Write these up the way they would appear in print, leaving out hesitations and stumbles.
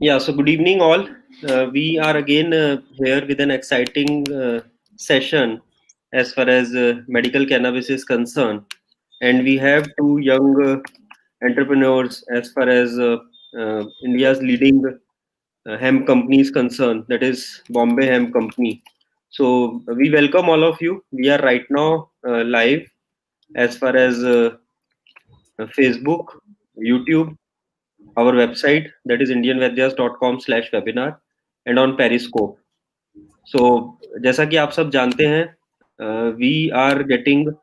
Yeah, so good evening, all. We are again here with an exciting session as far as medical cannabis is concerned. And we have two young entrepreneurs as far as India's leading hemp company is concerned, that is Bombay Hemp Company. So we welcome all of you. We are right now live as far as Facebook, YouTube, our website, that is indianvedyas.com/webinar, and on Periscope. So जैसा कि आप सब जानते हैं, we are getting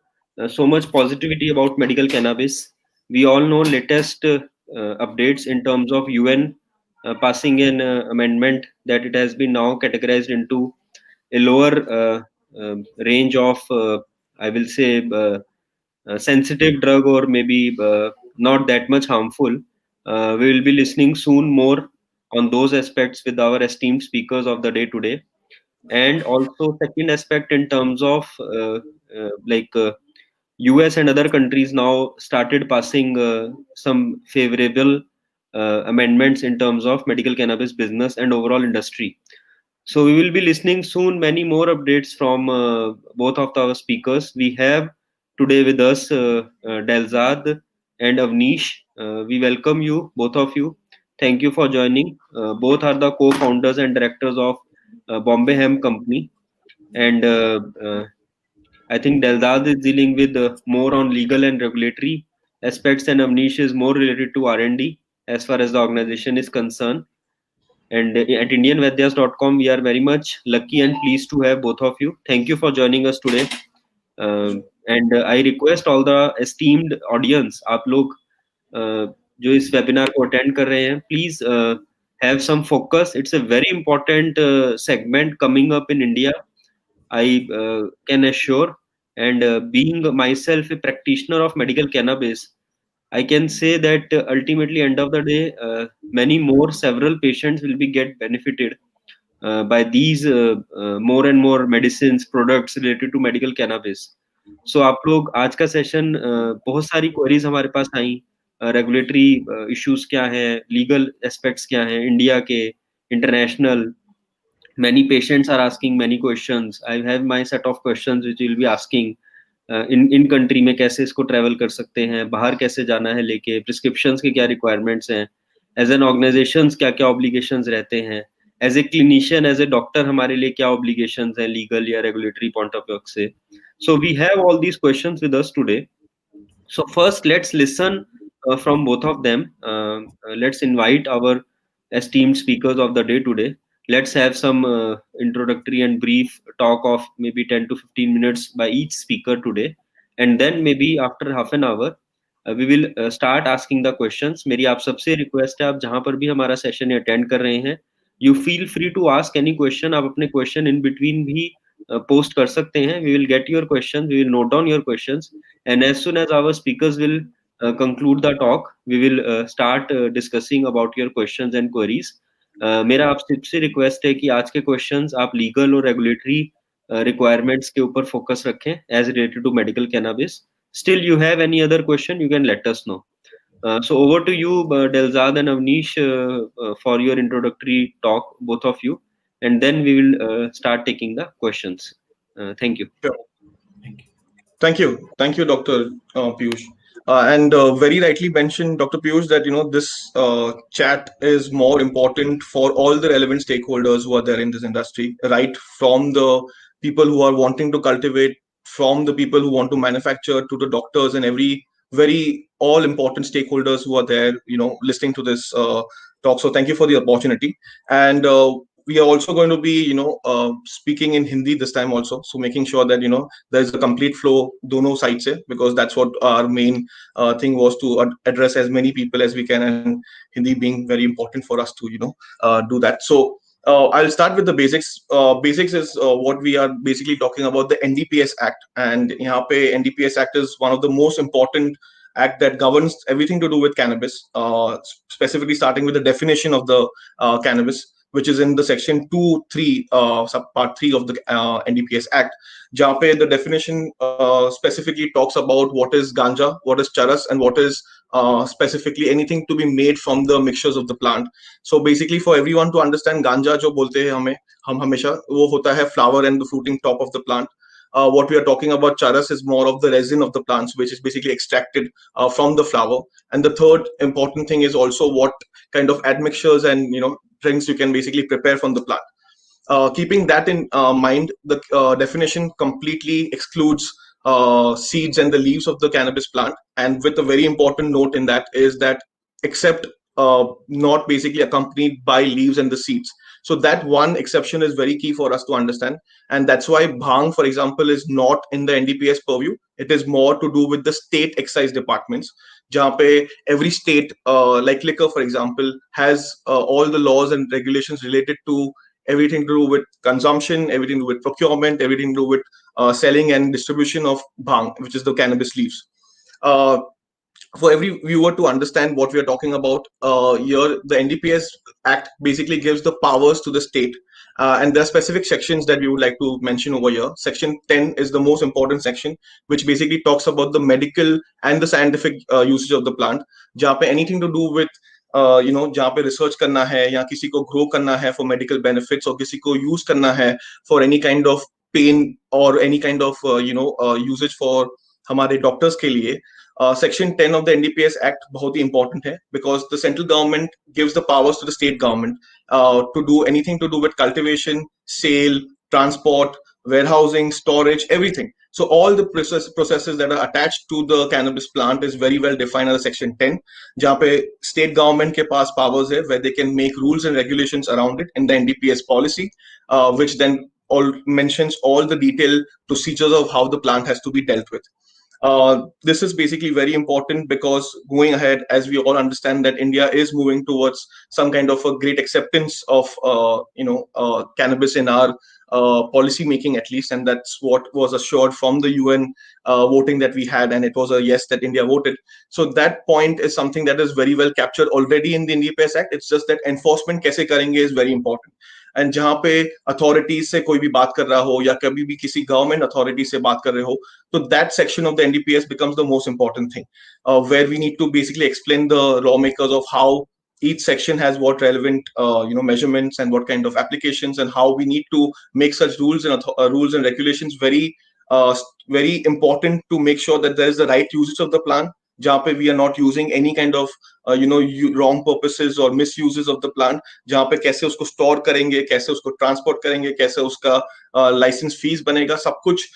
so much positivity about medical cannabis. We all know latest updates in terms of UN passing an amendment that it has been now categorized into a lower range of, I will say, sensitive drug, or maybe not that much harmful. We will be listening soon more on those aspects with our esteemed speakers of the day today. And also, second aspect in terms of US and other countries now started passing some favorable amendments in terms of medical cannabis business and overall industry. So we will be listening soon many more updates from both of our speakers. We have today with us Delzad and Avnish. We welcome you, both of you. Thank you for joining. Both are the co-founders and directors of Bombay Hemp Company. And I think Delzad is dealing with more on legal and regulatory aspects, and Avnish is more related to R&D as far as the organization is concerned. And at indianvedyas.com, we are very much lucky and pleased to have both of you. Thank you for joining us today. And I request all the esteemed audience, आप लोग जो इस webinar को attend कर रहे हैं, please have some focus. It's a very important segment coming up in India, I can assure. And being myself a practitioner of medical cannabis, I can say that ultimately, end of the day, many more several patients will be get benefited by these more and more medicines products related to medical cannabis. So आप लोग आज का session बहुत सारी queries हमारे पास आई, regulatory issues क्या है, legal aspects क्या है इंडिया के, international. Many patients are asking many questions. I have my set of questions which will be asking. In country में कैसे इसको ट्रैवल कर सकते हैं, बाहर कैसे जाना है लेके, प्रिस्क्रिप्शंस के क्या रिक्वायरमेंट्स हैं, एज एन ऑर्गेनाइजेशंस क्या क्या ऑब्लिगेशंस रहते हैं, as a clinician, as a doctor हमारे लिए क्या ऑब्लिगेशंस हैं लीगल या रेगुलेटरी पॉइंट ऑफ व्यू से. So we have all these questions with us today. So first, let's listen from both of them. Let's invite our esteemed speakers of the day today. Let's have some introductory and brief talk of maybe 10 to 15 minutes by each speaker today. And then maybe after half an hour, we will start asking the questions. मेरी आप सबसे request है, आप जहाँ पर भी हमारा session attend कर रहे हैं, you feel free to ask any question. आप अपने क्वेश्चन इन बिटवीन भी पोस्ट कर सकते हैं. We will get your question, we will note down your questions, and as soon as our speakers will conclude the talk, we will start discussing about your questions and queries. मेरा आप सबसे request है कि आज के questions आप legal और regulatory requirements के ऊपर फोकस रखें as related to medical cannabis. Still, you have any other question, you can let us know. So over to you, Delzad and Avnish, for your introductory talk, both of you, and then we will start taking the questions. Thank you. Sure. Thank you, Dr. Piyush. And very rightly mentioned, Dr. Piyush, that this chat is more important for all the relevant stakeholders who are there in this industry, right from the people who are wanting to cultivate, from the people who want to manufacture, to the doctors and every very all important stakeholders who are there, listening to this talk. So thank you for the opportunity. And we are also going to be, speaking in Hindi this time also. So making sure that, there is a complete flow, dono sides se, because that's what our main thing was, to address as many people as we can, and Hindi being very important for us to, do that. So I'll start with the basics. Basics is what we are basically talking about, the NDPS Act. And यहाँ पे NDPS Act is one of the most important act that governs everything to do with cannabis, specifically starting with the definition of the cannabis, which is in the section 2 3 sub part 3 of the NDPS Act, जहाँ पे the definition specifically talks about what is ganja, what is charas, and what is specifically anything to be made from the mixtures of the plant. So basically for everyone to understand, ganja जो बोलते हैं हम हमेशा वो होता है flower and the fruiting top of the plant. What we are talking about, charas, is more of the resin of the plants, which is basically extracted from the flower. And the third important thing is also what kind of admixtures and drinks you can basically prepare from the plant. Keeping that in mind, the definition completely excludes seeds and the leaves of the cannabis plant. And with a very important note in that is that except not basically accompanied by leaves and the seeds. So that one exception is very key for us to understand. And that's why Bhang, for example, is not in the NDPS purview. It is more to do with the state excise departments. जहाँ पे every state, like liquor, for example, has all the laws and regulations related to everything to do with consumption, everything to do with procurement, everything to do with selling and distribution of bhang, which is the cannabis leaves. Uh, for every viewer to understand what we are talking about, here the NDPS Act basically gives the powers to the state. And there are specific sections that we would like to mention over here. Section 10 is the most important section, which basically talks about the medical and the scientific usage of the plant. जहाँ पे anything to do with जहाँ पे research करना है या किसी को grow करना है फॉर मेडिकल बेनिफिट्स, और किसी को यूज करना है for any kind of pain और any kind of usages for हमारे डॉक्टर्स के लिए, Section 10 of the NDPS Act बहुत ही important है, because the central government gives the powers to the state government to do anything to do with cultivation, sale, transport, warehousing, storage, everything. So all the processes that are attached to the cannabis plant is very well defined under Section 10, जहाँ पे state government के पास powers है, where they can make rules and regulations around it in the NDPS policy, which then all mentions all the detailed procedures of how the plant has to be dealt with. This is basically very important because going ahead, as we all understand that India is moving towards some kind of a great acceptance of cannabis in our policy making, at least, and that's what was assured from the UN voting that we had, and it was a yes that India voted. So that point is something that is very well captured already in the NDPS Act. It's just that enforcement कैसे करेंगे is very important. And जहाँ पे authorities से कोई भी बात कर रहा हो या कभी भी किसी गवर्नमेंट अथॉरिटी से बात कर रहे हो, तो that section of the NDPS becomes the most important thing, where we need to basically explain the law makers of how each section has what relevant measurements and what kind of applications, and how we need to make such rules and regulations very uh, very important to make sure that there is the right usage of the plant, जहाँ पे we are not using any kind of wrong purposes or misuses of the plant, जहाँ पे कैसे उसको store करेंगे, कैसे उसको transport करेंगे, कैसे उसका लाइसेंस फीस बनेगा, सब कुछ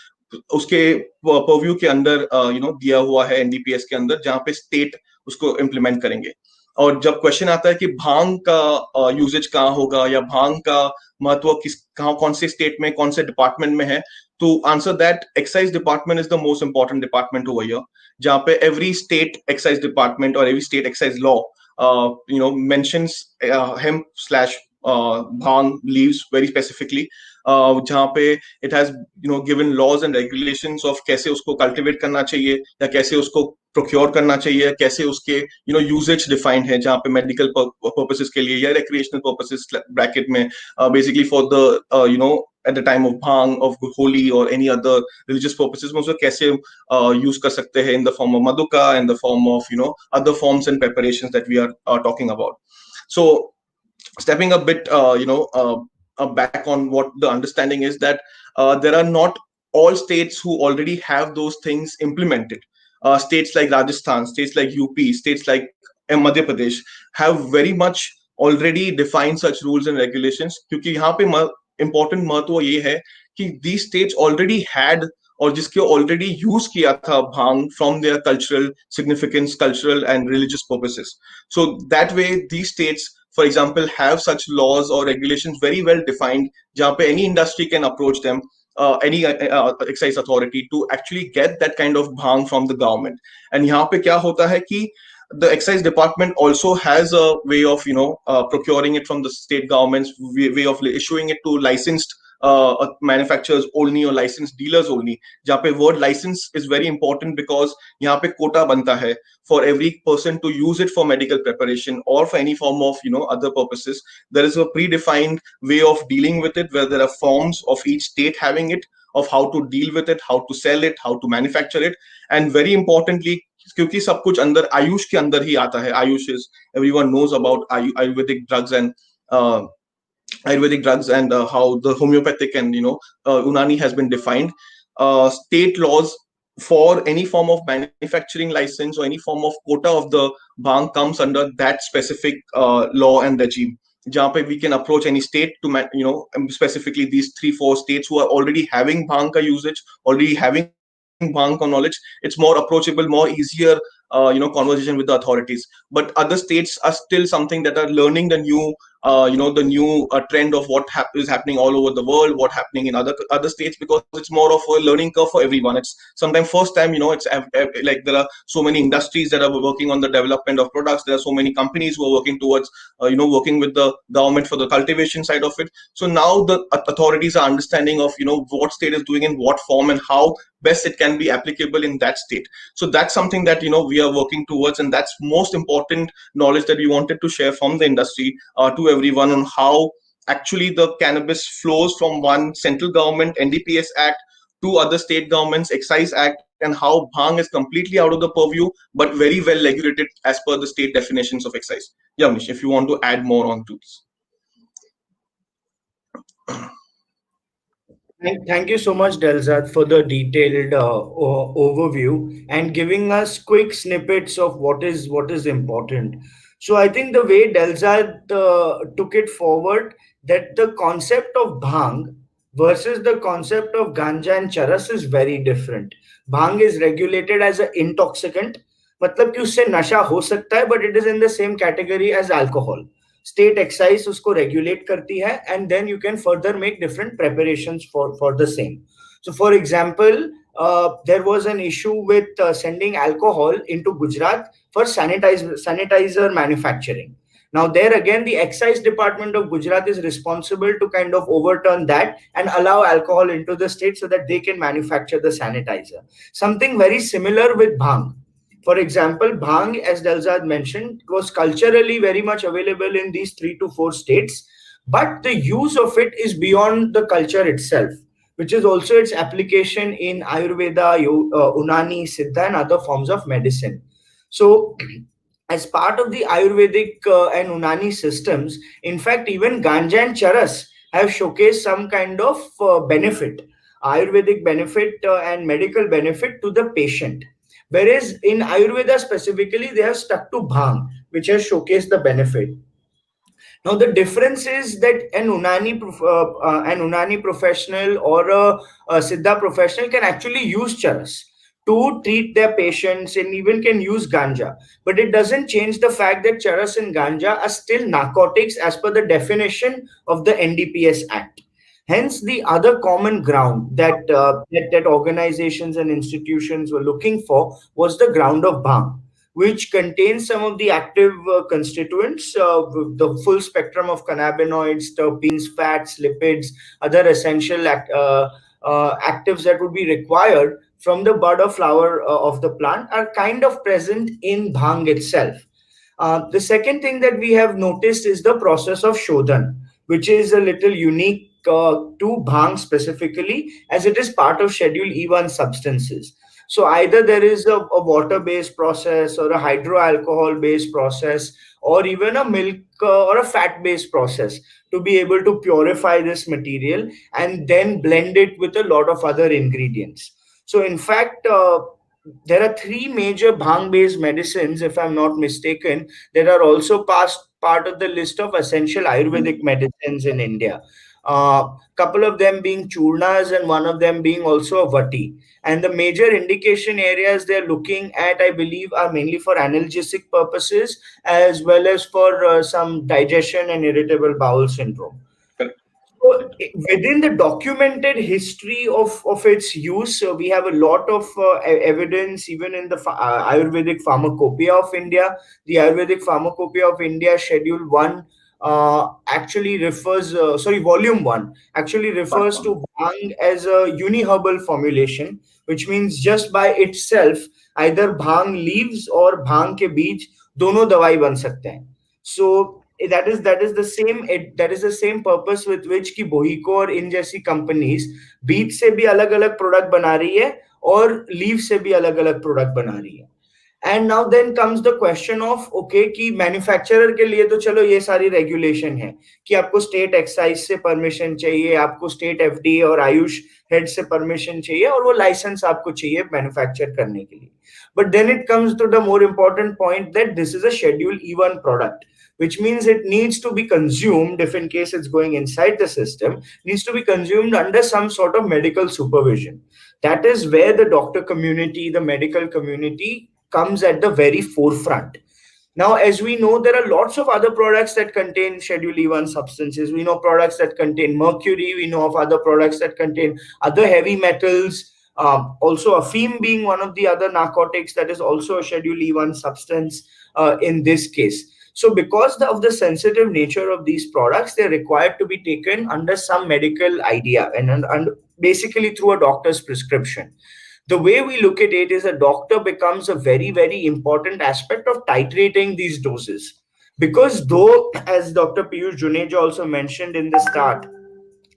उसके परव्यू के अंदर दिया हुआ है एनडीपीएस के अंदर, जहाँ पे स्टेट उसको इम्प्लीमेंट करेंगे. और जब क्वेश्चन आता है कि भांग का यूजेज कहाँ होगा या भांग का महत्व किस कहाँ कौन से स्टेट में कौन से डिपार्टमेंट में है, to answer that, excise department is the most important department over here, जहाँ पे every state excise department or every state excise law mentions hemp slash bhang leaves very specifically, जहाँ पे it has given laws and regulations of कैसे उसको cultivate करना चाहिए या कैसे उसको procure करना चाहिए, कैसे उसके usage defined है, जहाँ पे medical purposes के लिए या recreational purposes bracket में, basically for the at the time of bhang, of holi or any other religious purposes में उसको कैसे use कर सकते हैं in the form of maduka, in the form of other forms and preparations that we are talking about. So stepping a bit back on what the understanding is, that there are not all states who already have those things implemented. States like Rajasthan, states like UP, states like Madhya Pradesh have very much already defined such rules and regulations, क्योंकि यहाँ पे important महत्व ये है कि these states already had और जिसके already use किया था bhang from their cultural significance, cultural and religious purposes. So that way these states, for example, have such laws or regulations very well defined, जहाँ पे any industry can approach them, any excise authority, to actually get that kind of bhang from the government. And यहाँ पे क्या होता है कि the excise department also has a way of procuring it from the state governments, way of issuing it to licensed manufacturers only or licensed dealers only. जहाँ पे word license is very important because यहाँ पे quota बनता है for every person to use it for medical preparation or for any form of other purposes. There is a predefined way of dealing with it, where there are forms of each state having it, of how to deal with it, how to sell it, how to manufacture it. And very importantly, क्योंकि सब कुछ अंदर आयुष के अंदर ही आता है. Ayush is, everyone knows about ayurvedic drugs and uh, how the homeopathic and unani has been defined. State laws for any form of manufacturing license or any form of quota of the bhang comes under that specific law and regime. Jahan pe we can approach any state to specifically these 3 4 states who are already having bhang ka usage, already having bhang ka knowledge. It's more approachable, more easier conversation with the authorities. But other states are still something that are learning the new trend of what is happening all over the world, what happening in other states, because it's more of a learning curve for everyone. It's sometimes first time, it's like there are so many industries that are working on the development of products. There are so many companies who are working towards working with the government for the cultivation side of it. So now the authorities are understanding of what state is doing in what form and how best it can be applicable in that state. So that's something that we are working towards, and that's most important knowledge that we wanted to share from the industry to everyone, on how actually the cannabis flows from one central government NDPS Act to other state governments Excise Act, and how Bhang is completely out of the purview but very well regulated as per the state definitions of excise. Yeah, Manish, if you want to add more on to this. Thank you so much, Delzad, for the detailed overview and giving us quick snippets of what is important. So I think the way Delzad took it forward, that the concept of bhang versus the concept of ganja and charas is very different. Bhang is regulated as an intoxicant, मतलब कि उससे नशा हो सकता है, but it is in the same category as alcohol. State excise उसको regulate करती है, and then you can further make different preparations for the same. So for example, there was an issue with sending alcohol into Gujarat for sanitizer manufacturing. Now there again, the excise department of Gujarat is responsible to kind of overturn that and allow alcohol into the state so that they can manufacture the sanitizer. Something very similar with bhang. For example, Bhang, as Dalzad mentioned, was culturally very much available in these 3 to 4 states, but the use of it is beyond the culture itself, which is also its application in Ayurveda, Unani, Siddha, and other forms of medicine. So, as part of the Ayurvedic and Unani systems, in fact, even Ganja and Charas have showcased some kind of benefit, Ayurvedic benefit and medical benefit to the patient. Whereas in Ayurveda specifically, they have stuck to Bhang, which has showcased the benefit. Now, the difference is that an Unani professional or a Siddha professional can actually use charas to treat their patients, and even can use ganja. But it doesn't change the fact that charas and ganja are still narcotics as per the definition of the NDPS Act. Hence, the other common ground that organizations and institutions were looking for was the ground of Bhang, which contains some of the active constituents, the full spectrum of cannabinoids, terpenes, fats, lipids, other essential actives that would be required from the bud or flower of the plant are kind of present in Bhang itself. The second thing that we have noticed is the process of Shodhan, which is a little unique to Bhang specifically, as it is part of Schedule E1 substances. So either there is a water-based process or a hydroalcohol-based process, or even a milk or a fat-based process to be able to purify this material and then blend it with a lot of other ingredients. So in fact, there are 3 major Bhang-based medicines, if I'm not mistaken, that are also part of the list of essential Ayurvedic medicines in India. couple of them being churnas and one of them being also a vati. And the major indication areas they're looking at, I believe, are mainly for analgesic purposes as well as for some digestion and irritable bowel syndrome. Correct. So within the documented history of its use, we have a lot of evidence even in the Ayurvedic Pharmacopoeia of India. The Ayurvedic Pharmacopoeia of India, Schedule 1, actually refers, Volume 1 actually Part refers one. to Bhang as a uniherbal formulation, which means just by itself, either Bhang leaves or Bhang ke beej, दोनों दवाई बन सकते हैं. So that is the same, that is the same purpose with which कि बोहिको और इन जैसी companies बीज से भी अलग अलग प्रोडक्ट बना रही है और लीव से भी अलग अलग प्रोडक्ट बना रही है. And now then comes the question of okay कि मैन्युफैक्चरर के लिए तो चलो ये सारी रेगुलेशन है कि आपको स्टेट एक्साइज से परमिशन चाहिए, आपको स्टेट एफडीए और आयुष हेड से परमिशन चाहिए और वो लाइसेंस आपको चाहिए मैन्युफैक्चर करने के लिए. But then it comes to the more important point that this is a schedule E1 product, which means it needs to be consumed, if in case it's going inside the system, needs to be consumed under some sort of medical supervision. That is where the doctor community, the medical community comes at the very forefront. Now, as we know, there are lots of other products that contain Schedule E1 substances. We know products that contain mercury. We know of other products that contain other heavy metals. Also, afim being one of the other narcotics that is also a Schedule E1 substance in this case. So, because of the sensitive nature of these products, they're required to be taken under some medical idea and basically through a doctor's prescription. The way we look at it is a doctor becomes a very, very important aspect of titrating these doses. Because though, as Dr. Piyush Juneja also mentioned in the start,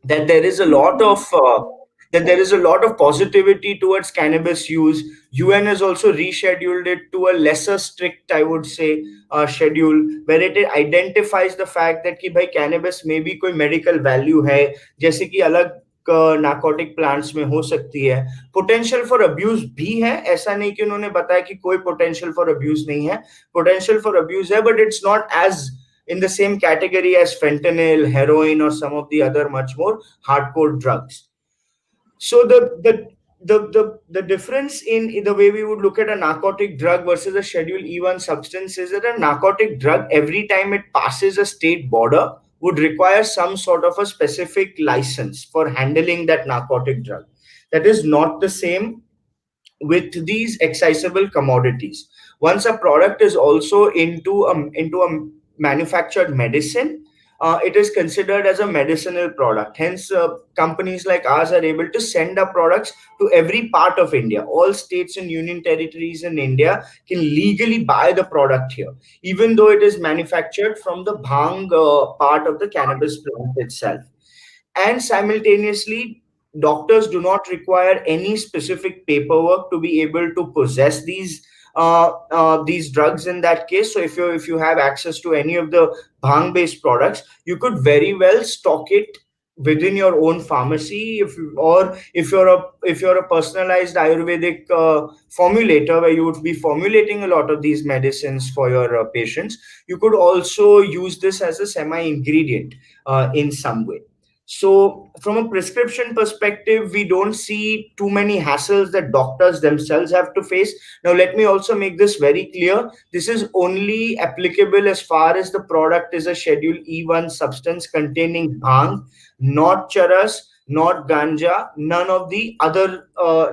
that there is a lot of positivity towards cannabis use. UN has also rescheduled it to a lesser strict, I would say, schedule where it identifies the fact that कि भाई cannabis में भी कोई medical value है, जैसे कि अलग narcotic plants में हो सकती है. पोटेंशियल फॉर अब्यूज भी है, ऐसा नहीं कि उन्होंने बताया कि कोई पोटेंशियल फॉर अब्यूज नहीं है. पोटेंशियल फॉर अब्यूज है, but it's not as in the same category as fentanyl, heroin, or some of the other much more hardcore drugs. So the difference in the way we would look at a narcotic drug versus a Schedule E1 substance is that a narcotic drug, every time it passes a state border, would require some sort of a specific license for handling that narcotic drug. That is not the same with these accessible commodities. Once a product is also into a manufactured medicine, it is considered as a medicinal product. Hence, companies like ours are able to send our products to every part of India. All states and union territories in India can legally buy the product here, even though it is manufactured from the bhang part of the cannabis plant itself. And simultaneously, doctors do not require any specific paperwork to be able to possess these drugs in that case. So if you have access to any of the bhang based products, you could very well stock it within your own pharmacy. If you're a personalized ayurvedic formulator where you would be formulating a lot of these medicines for your patients, you could also use this as a semi ingredient in some way. So, from a prescription perspective, we don't see too many hassles that doctors themselves have to face. Now, let me also make this very clear. This is only applicable as far as the product is a Schedule E1 substance containing bhang, not charas, not ganja, none of the other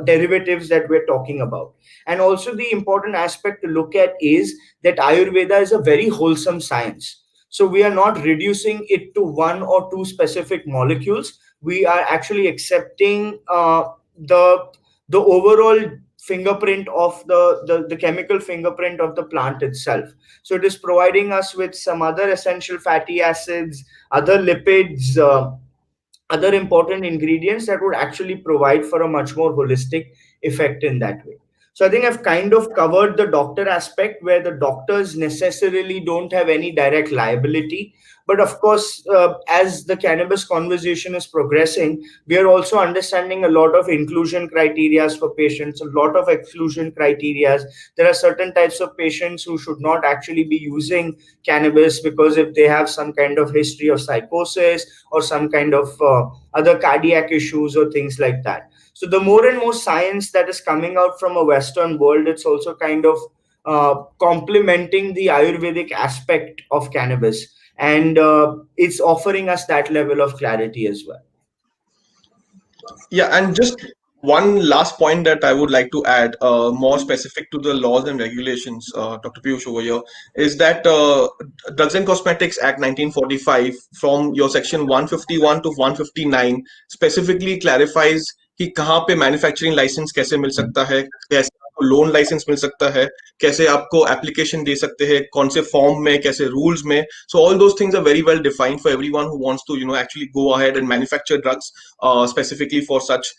derivatives that we're talking about. And also, the important aspect to look at is that Ayurveda is a very wholesome science. So we are not reducing it to one or two specific molecules. We are actually accepting the overall fingerprint of the chemical fingerprint of the plant itself. So it is providing us with some other essential fatty acids, other lipids, other important ingredients that would actually provide for a much more holistic effect in that way. So I think I've kind of covered the doctor aspect, where the doctors necessarily don't have any direct liability. But of course, as the cannabis conversation is progressing, we are also understanding a lot of inclusion criterias for patients, a lot of exclusion criterias. There are certain types of patients who should not actually be using cannabis, because if they have some kind of history of psychosis or some kind of other cardiac issues or things like that. So the more and more science that is coming out from a Western world, it's also kind of complementing the Ayurvedic aspect of cannabis, and it's offering us that level of clarity as well. Yeah, and just one last point that I would like to add, more specific to the laws and regulations, Dr. Piyush over here, is that Drugs and Cosmetics Act 1945, from your section 151 to 159, specifically clarifies कि कहाँ पे manufacturing licence कैसे मिल सकता है, कैसे आपको loan licence मिल सकता है, कैसे आपको एप्लीकेशन दे सकते हैं, कौन से फॉर्म में, कैसे रूल्स में. So all those things are very well defined for everyone who wants to, actually go ahead and manufacture drugs specifically for such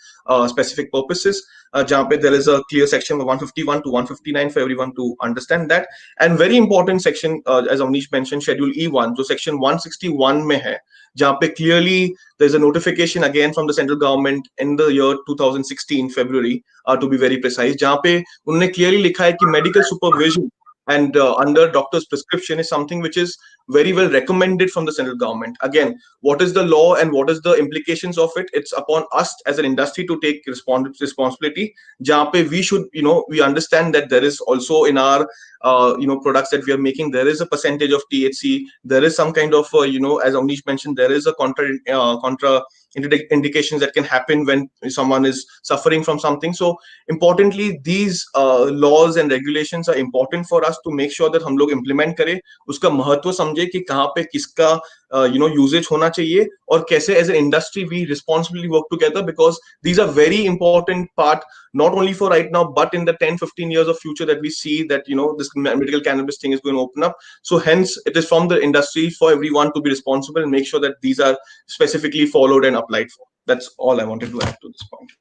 specific purposes. जहाँ पे there is a clear section of 151 to 159 for everyone to understand that. And very important section, as Amnish mentioned, Schedule E1, जो section 161 में है, जहाँ पे clearly there's a notification again from the central government in the year 2016 February, to be very precise, जहाँ पे उन्होंने clearly लिखा है कि medical supervision and under doctor's prescription is something which is very well recommended from the central government. Again, what is the law and what is the implications of it? It's upon us as an industry to take responsibility. Jahan pe we should, we understand that there is also in our products that we are making, there is a percentage of THC. There is some kind of as Amnish mentioned, there is a contra indications that can happen when someone is suffering from something. So importantly, these laws and regulations are important for us to make sure that हम लोग implement करें, उसका महत्व समझे कि कहाँ पे किसका usage होना चाहिए, और कैसे as an industry we responsibly work together, because these are very important part, not only for right now but in the 10-15 years of future that we see that this medical cannabis thing is going to open up. So hence it is from the industry for everyone to be responsible and make sure that these are specifically followed and applied for. That's all I wanted to add to this point.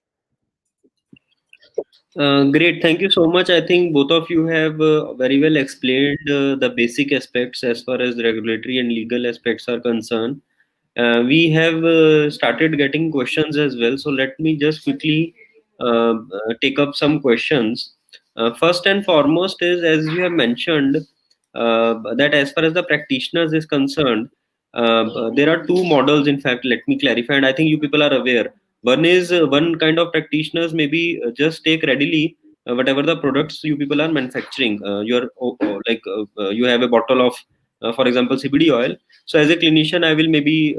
Great, thank you so much. I think both of you have very well explained the basic aspects as far as regulatory and legal aspects are concerned. We have started getting questions as well, so let me just quickly take up some questions. First and foremost is, as you have mentioned, that as far as the practitioners is concerned, there are two models. In fact, let me clarify, and I think you people are aware. One is one kind of practitioners maybe just take readily whatever the products you people are manufacturing. You have a bottle of, for example, CBD oil. So as a clinician, I will maybe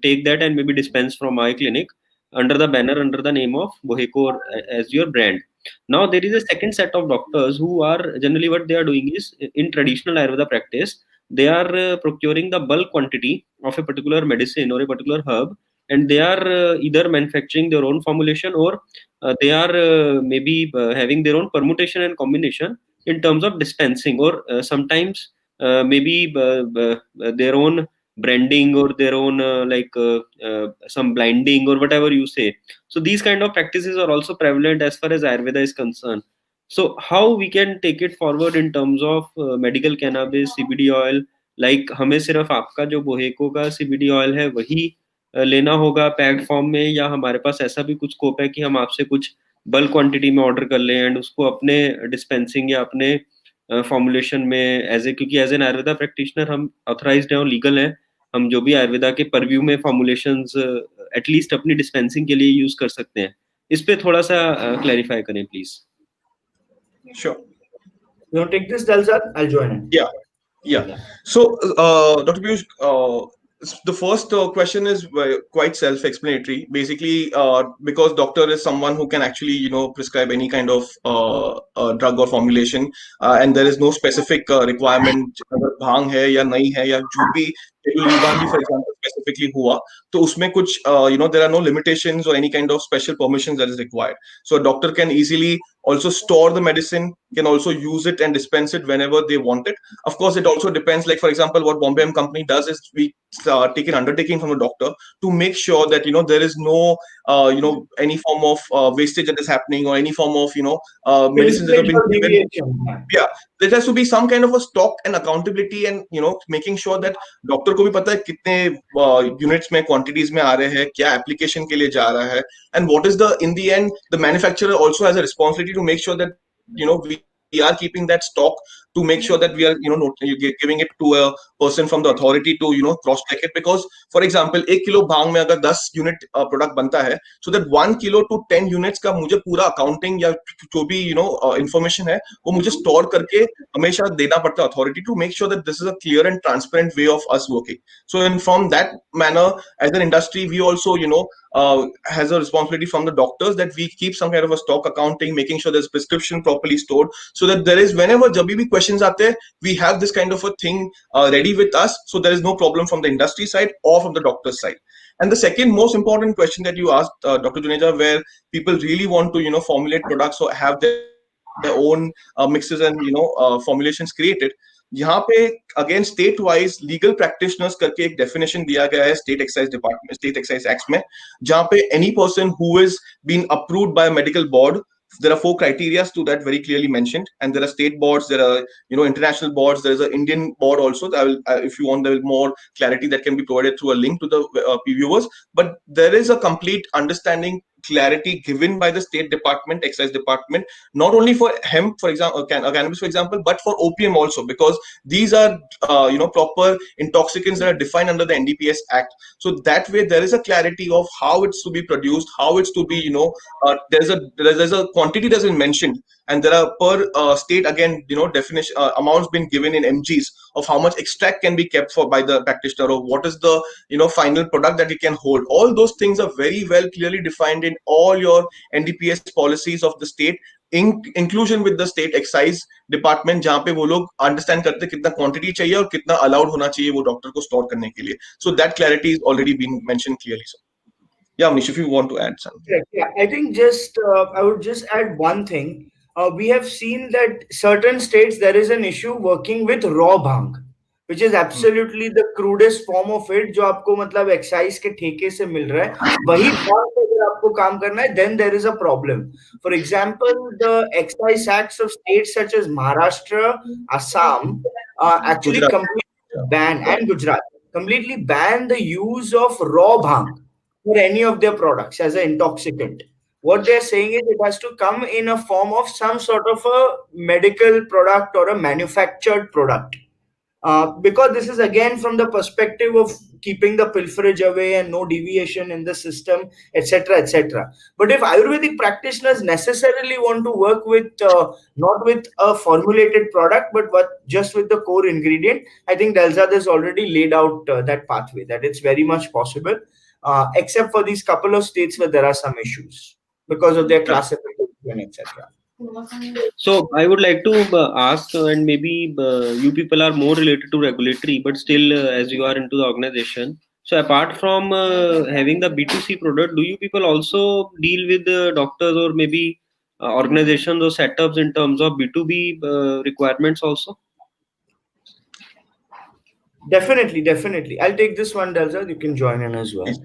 take that and maybe dispense from my clinic under the banner, under the name of Boheco as your brand. Now there is a second set of doctors who are generally, what they are doing is, in traditional Ayurveda practice, they are procuring the bulk quantity of a particular medicine or a particular herb, and they are either manufacturing their own formulation, or they are maybe having their own permutation and combination in terms of dispensing, or sometimes maybe their own branding, or their own some blinding or whatever you say. So these kind of practices are also prevalent as far as Ayurveda is concerned. So how we can take it forward in terms of medical cannabis, CBD oil? Like हमें सिर्फ आपका जो बोहेको का CBD oil है वही लेना होगा packed form में, या हमारे पास ऐसा भी कुछ स्कोप है कि हम आपसे कुछ बल्क क्वांटिटी में ऑर्डर कर लें एंड उसको अपने डिस्पेंसिंग या अपने फॉर्मुलेशन में क्योंकि एज एन आयुर्वेदा प्रैक्टिशनर हम ऑथराइज्ड हैं और लीगल हैं, हम जो भी आयुर्वेदा के परव्यू में फॉर्मुलेशंस एटलीस्ट अपनी डिस्पेंसिंग के लिए यूज कर सकते हैं. इस पे थोड़ा सा क्लैरिफाई करें please. Sure. You want to take this, Dalzad? I'll join in. Yeah. So, Dr. Piyush, the first question is quite self-explanatory. Basically, because doctor is someone who can actually, prescribe any kind of drug or formulation, and there is no specific requirement अगर भांग है या नहीं है या जो भी Schedule E1 भी for example specifically हुआ, तो उसमें कुछ there are no limitations or any kind of special permissions that is required. So a doctor can easily also store the medicine, can also use it and dispense it whenever they want it. Of course, it also depends. Like for example, what Bombay M company does is we take an undertaking from the doctor to make sure that there is no any form of wastage that is happening, or any form of medicines that have Pilferage been or given. deviation. Yeah. Yeah, there has to be some kind of a stock and accountability, and making sure that doctor को भी पता है कितने units में quantities में आ रहे हैं, क्या एप्लीकेशन के लिए जा रहा है, and what is the in the end the manufacturer also has a responsibility to make sure that we are keeping that stock, to make sure that we are giving it to a person from the authority to cross check it. Because for example 1 kilo भांग में अगर 10 unit product बनता है, so that 1 kilo to 10 units का मुझे पूरा accounting या जो भी इंफॉर्मेशन है वो मुझे स्टोर करके हमेशा देना पड़ता है authority, to make sure that this is a clear and transparent way of us working. So in from that manner, as an industry, we also has a responsibility from the doctors that we keep some kind of a stock accounting, making sure there's prescription properly stored, so that there is, whenever jab bhi questions aate hain, we have this kind of a thing ready with us, so there is no problem from the industry side or from the doctor's side. And the second most important question that you asked, Dr. Juneja, where people really want to formulate products or have their own mixes and formulations created, यहाँ पे again state wise legal practitioners करके एक definition दिया गया है state excise department, state excise act में, जहाँ पे any person who is been approved by medical board, there are 4 criteria to that very clearly mentioned, and there are state boards, there are international boards, there is an Indian board also. I will, if you want, there will more clarity that can be provided through a link to the viewers. But there is a complete understanding, clarity given by the state department, excise department, not only for hemp, for example, cannabis for example, but for opium also, because these are proper intoxicants that are defined under the NDPS act. So that way there is a clarity of how it's to be produced, how it's to be there's a quantity that's been mentioned, and there are per state again definition amounts been given in mgs of how much extract can be kept for by the practitioner, or what is the final product that it can hold. All those things are very well clearly defined in all your NDPS policies of the state, in inclusion with the state excise department, जहां पे वो लोग understand करते हैं कितना quantity चाहिए और कितना अलाउड होना चाहिए वो डॉक्टर को स्टोर करने के लिए. So that clarity is already been mention clearly. So yeah Manish, if you want to add something. Correct. Yeah, I think just I would just add one thing. We have seen that certain states there is an issue working with raw bhang, which is absolutely the crudest form of it, जो आपको मतलब excise के ठेके से मिल रहा है. वही भांग पे अगर आपको काम करना है, then there is a problem. For example, the excise acts of states such as Maharashtra, Assam, actually Gujarat. completely ban, and Gujarat completely ban the use of raw bhang for any of their products as an intoxicant. What they're saying is it has to come in a form of some sort of a medical product or a manufactured product. Because this is again from the perspective of keeping the pilferage away and no deviation in the system, etc., etc. But if Ayurvedic practitioners necessarily want to work with not with a formulated product, but just with the core ingredient, I think Delzad has already laid out that pathway, that it's very much possible, except for these couple of states where there are some issues because of their classification, etc. So I would like to ask, and maybe you people are more related to regulatory, but still, as you are into the organization. So apart from having the B2C product, do you people also deal with doctors or maybe organizations or setups in terms of B2B requirements also? Definitely, definitely. I'll take this one, Delza. You can join in as well. Please.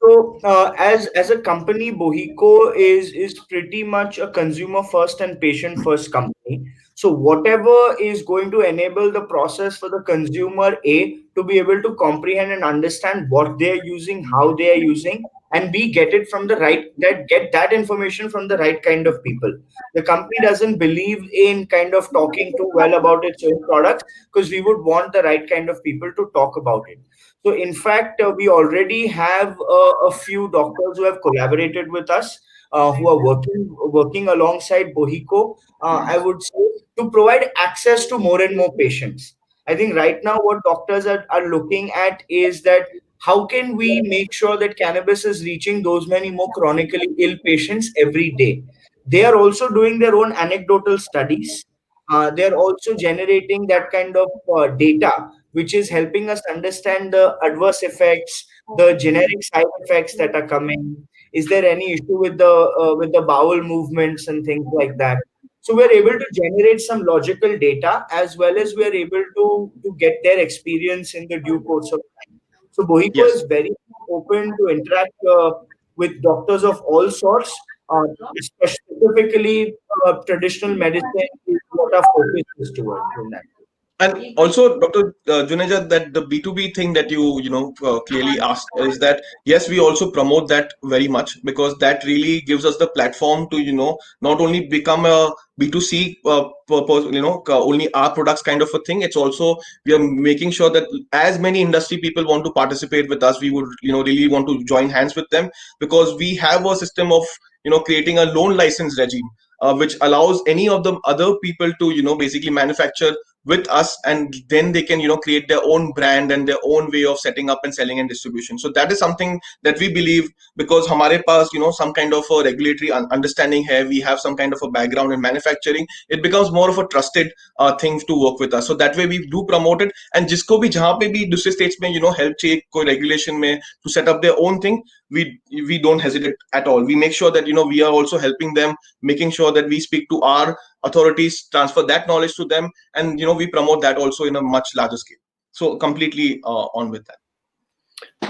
So, as a company, Bohico is pretty much a consumer first and patient first company. So, whatever is going to enable the process for the consumer A to be able to comprehend and understand what they are using, how they are using, and B get it from the right get that information from the right kind of people. The company doesn't believe in kind of talking too well about its own products, because we would want the right kind of people to talk about it. So, in fact, we already have a few doctors who have collaborated with us, who are working alongside Bohico. I would say, to provide access to more and more patients. I think right now what doctors are looking at is that how can we make sure that cannabis is reaching those many more chronically ill patients every day. They are also doing their own anecdotal studies. They're also generating that kind of data, which is helping us understand the adverse effects, the generic side effects that are coming. Is there any issue with the bowel movements and things like that? So we're able to generate some logical data, as well as we're able to get their experience in the due course of time. So Bohico Yes. is very open to interact with doctors of all sorts. Specifically, traditional medicine is what our focus is towards in that. And also, Dr. Juneja, that the B2B thing that you clearly asked is that yes, we also promote that very much, because that really gives us the platform to not only become a B2C only our products kind of a thing. It's also, we are making sure that as many industry people want to participate with us, we would really want to join hands with them, because we have a system of creating a loan license regime, which allows any of the other people to basically manufacture with us, and then they can create their own brand and their own way of setting up and selling and distribution. So that is something that we believe, because hamare paas some kind of a regulatory understanding hai, we have some kind of a background in manufacturing, it becomes more of a trusted thing to work with us. So that way we do promote it, and jisko bhi jahan pe bhi दूसरे states mein help चाहिए कोई regulation में to set up their own thing, we don't hesitate at all. We make sure that we are also helping them, making sure that we speak to our authorities, transfer that knowledge to them, and we promote that also in a much larger scale. So completely on with that.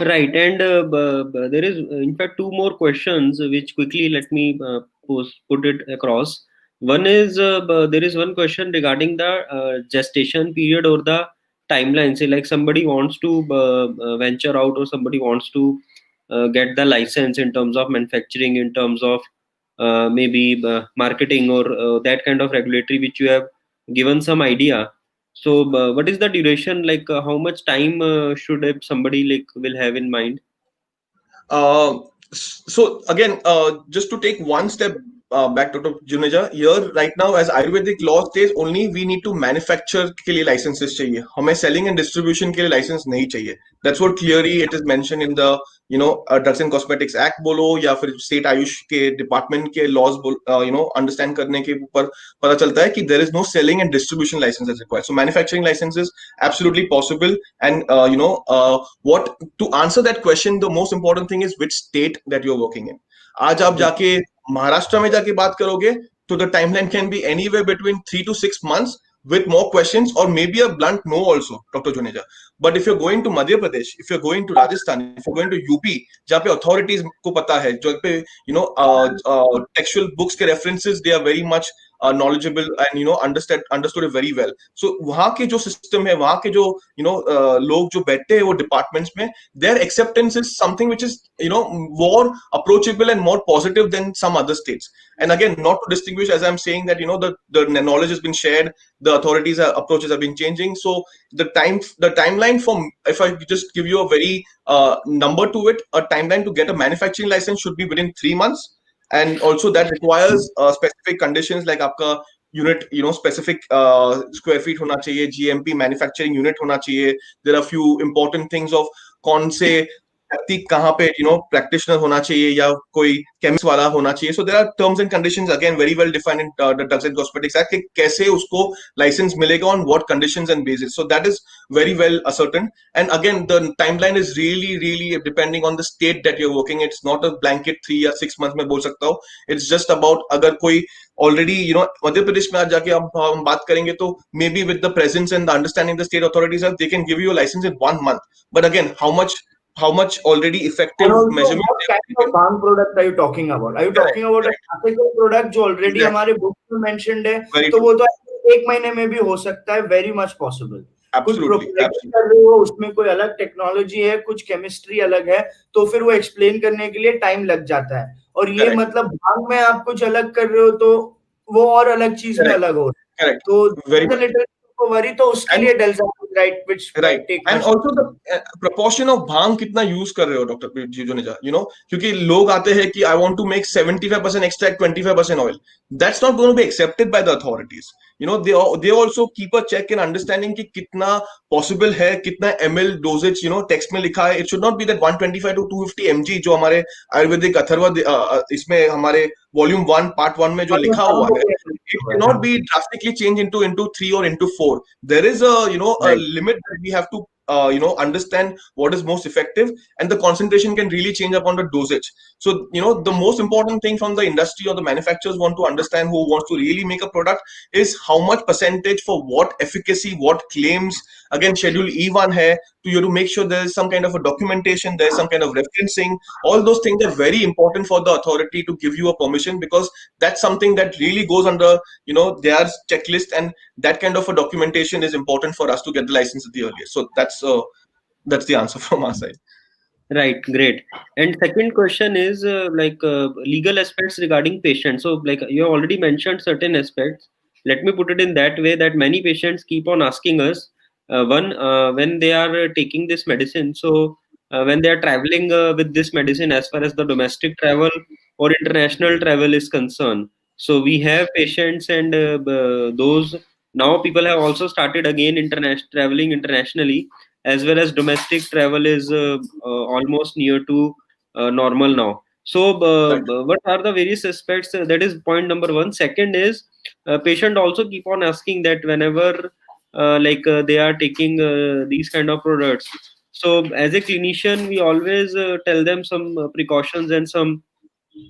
Right, and there is, in fact, two more questions which quickly let me put it across. One is there is one question regarding the gestation period or the timeline. Say, like somebody wants to venture out, or somebody wants to get the license in terms of manufacturing, in terms of maybe marketing, or that kind of regulatory, which you have given some idea. So, what is the duration? Like, how much time should somebody like will have in mind? Uh, so again, just to take one step back, Dr. Juneja, here right now, as Ayurvedic law says, only we need to manufacture के लिए licenses चाहिए. हमें selling and distribution के लिए license नहीं चाहिए. That's what clearly it is mentioned in the Drugs and Cosmetics Act बोलो, या फिर state आयुष के department के laws understand करने के ऊपर पता चलता है कि there is no selling and distribution license as required. So manufacturing license is absolutely possible, and what to answer that question, the most important thing is which state that you're working in. आज आप जाके महाराष्ट्र में जाके बात करोगे, तो the timeline can be anywhere between 3 to 6 months with more questions, or maybe a blunt no also, Dr. Juneja. But if you're going to Madhya Pradesh, if you're going to Rajasthan, if you're going to UP, जहाँ पे authorities को पता है, जो पे textual books के references, they are very much knowledgeable and understood it very well. So वहाँ के जो system है, वहाँ के जो लोग जो बैठते हैं वो departments में, their acceptance is something which is more approachable and more positive than some other states. And again, not to distinguish, as I'm saying that the knowledge has been shared, the authorities approaches have been changing. So the timeline for, if I just give you a very number to it, a timeline to get a manufacturing license should be within 3 months, and also that requires specific conditions like आपका unit specific square feet होना चाहिए, GMP manufacturing unit होना चाहिए. There are few important things of कौन से व्यक्ति कहाँ पे practitioner होना चाहिए, या कोई chemist वाला होना चाहिए. So there are terms and conditions again very well defined in the Drugs and Cosmetics Act कि कैसे उसको license मिलेगा, on what conditions and basis. So that is very well ascertained. And again, the timeline is really depending on the state that you're working. It's not a blanket 3 or 6 months में बोल सकता हूँ. It's just about अगर कोई already Madhya Pradesh में आज जाके हम बात करेंगे, तो maybe with the presence and the understanding the state authorities have, they can give you a license in 1 month. But again, how much already effective And also, measurement what they have kind of taken. bhang product are you talking about? Are you Correct, talking about a correct. classical product जो already Exactly. हमारे book में mentioned है, Very तो true. वो तो एक महीने में भी हो सकता है, very much possible. कुछ Absolutely, प्रोपराइटरी absolutely. कर रहे हो, उसमें कोई अलग टेक्नोलॉजी है, कुछ केमिस्ट्री अलग है, तो फिर वो एक्सप्लेन करने के लिए टाइम लग जाता है. और ये Correct, मतलब भांग में आप कुछ अलग कर रहे हो, तो वो और अलग चीज में correct, अलग हो रहा है. correct. तो Very much. लिटिल वरी, तो उसके And लिए delta right, which right, might take and much. also the proportion of भांग कितना यूज कर रहे हो डॉक्टर जुनेजा, क्योंकि लोग आते हैं कि I want to make 75% extract, 25% oil. That's not going to be accepted by the authorities. They also keep a check in understanding कि कितना possible है, कितना ml dosage text में लिखा है. It should not be that 125 to 250 mg जो हमारे आयुर्वेदिक अथर्व इसमें हमारे वॉल्यूम 1 पार्ट 1 में जो लिखा हुआ है, it cannot be drastically changed into 3 or into 4. There is a Right. limit that we have to understand what is most effective, and the concentration can really change upon the dosage. So the most important thing from the industry or the manufacturers want to understand, who wants to really make a product, is how much percentage for what efficacy, what claims, again schedule E1 hai, to you to make sure there is some kind of a documentation, there is some kind of referencing. All those things are very important for the authority to give you a permission, because that's something that really goes under their checklist, and that kind of a documentation is important for us to get the license at the earliest. So that's the answer from our side. Right, great. And second question is legal aspects regarding patients. So, like you have already mentioned certain aspects. Let me put it in that way that many patients keep on asking us, one, when they are taking this medicine. So, when they are traveling with this medicine, as far as the domestic travel or international travel is concerned. So, we have patients and those now people have also started again international traveling internationally, as well as domestic travel is almost near to normal now. So, Right. what are the various aspects? That is point number one. Second is patient also keep on asking that whenever they are taking these kind of products. So, as a clinician, we always tell them some precautions and some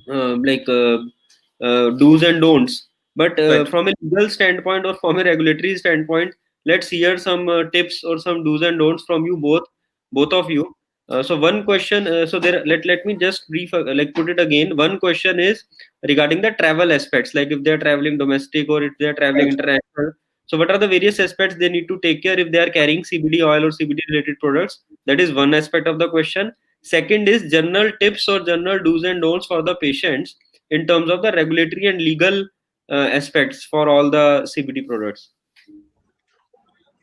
do's and don'ts. But Right. from a legal standpoint or from a regulatory standpoint, let's hear some tips or some do's and don'ts from you both of you. So one question, so there, let me just brief, put it again. One question is regarding the travel aspects, like if they are traveling domestic or if they are traveling Right. international. So what are the various aspects they need to take care if they are carrying CBD oil or CBD related products? That is one aspect of the question. Second is general tips or general do's and don'ts for the patients in terms of the regulatory and legal aspects for all the CBD products.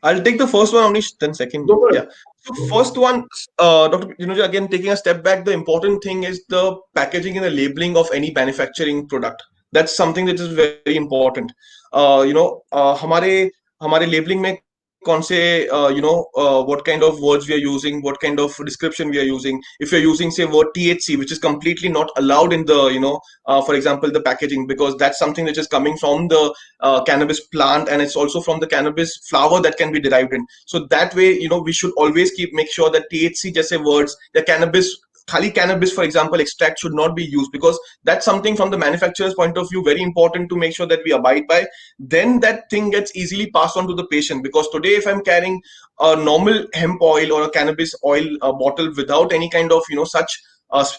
I'll take the first one, Amnish, then second you. Go Yeah. ahead. So first one, Dr. Again, taking a step back, the important thing is the packaging and the labeling of any manufacturing product. That's something that is very important. हमारे हमारे labeling में कौन से what kind of words we are using, what kind of description we are using. If you're using, say, word THC, which is completely not allowed in the for example, the packaging, because that's something which is coming from the cannabis plant, and it's also from the cannabis flower that can be derived in. So that way, we should always keep make sure that THC जैसे words, the cannabis, khali cannabis, for example, extract should not be used, because that's something from the manufacturer's point of view very important to make sure that we abide by. Then that thing gets easily passed on to the patient, because today if I'm carrying a normal hemp oil or a cannabis oil bottle without any kind of such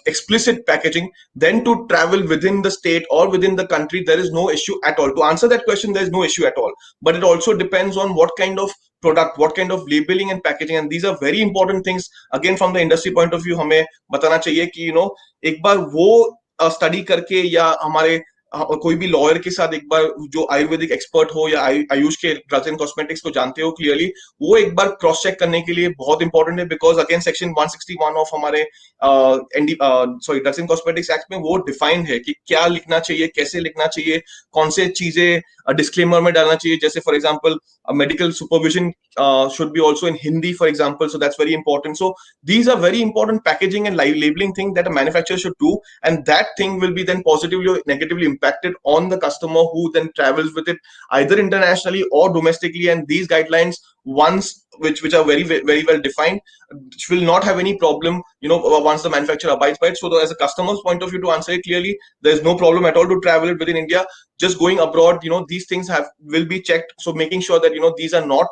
explicit packaging, then to travel within the state or within the country, there is no issue at all. To answer that question, there is no issue at all. But it also depends on what kind of product, what kind of labeling and packaging, and these are very important things. Again, from the industry point of view, हमें बताना चाहिए कि एक बार वो study करके, या हमारे कोई भी लॉयर के साथ एक बार, जो आयुर्वेदिक एक्सपर्ट हो या आयुष के ड्रग्स एंड कॉस्मेटिक्स को जानते हो क्लियरली, वो एक बार क्रॉस चेक करने के लिए बहुत इंपॉर्टेंट है, बिकॉज अगेन सेक्शन 161 ऑफ हमारे sorry drugs and cosmetics act में वो डिफाइंड है कि क्या लिखना चाहिए, कैसे लिखना चाहिए, कौन से चीजें डिस्क्लेमर में डालना चाहिए. जैसे for example medical supervision should be also in Hindi, for example. So that's very important. So these are very important packaging and labeling thing that a manufacturer should do, and that thing will be then positively or negatively impacted on the customer who then travels with it either internationally or domestically. And these guidelines, once which are very very well defined, will not have any problem once the manufacturer abides by it. So as a customer's point of view, to answer it clearly, there's no problem at all to travel it within India. Just going abroad, these things will be checked. So making sure that these are not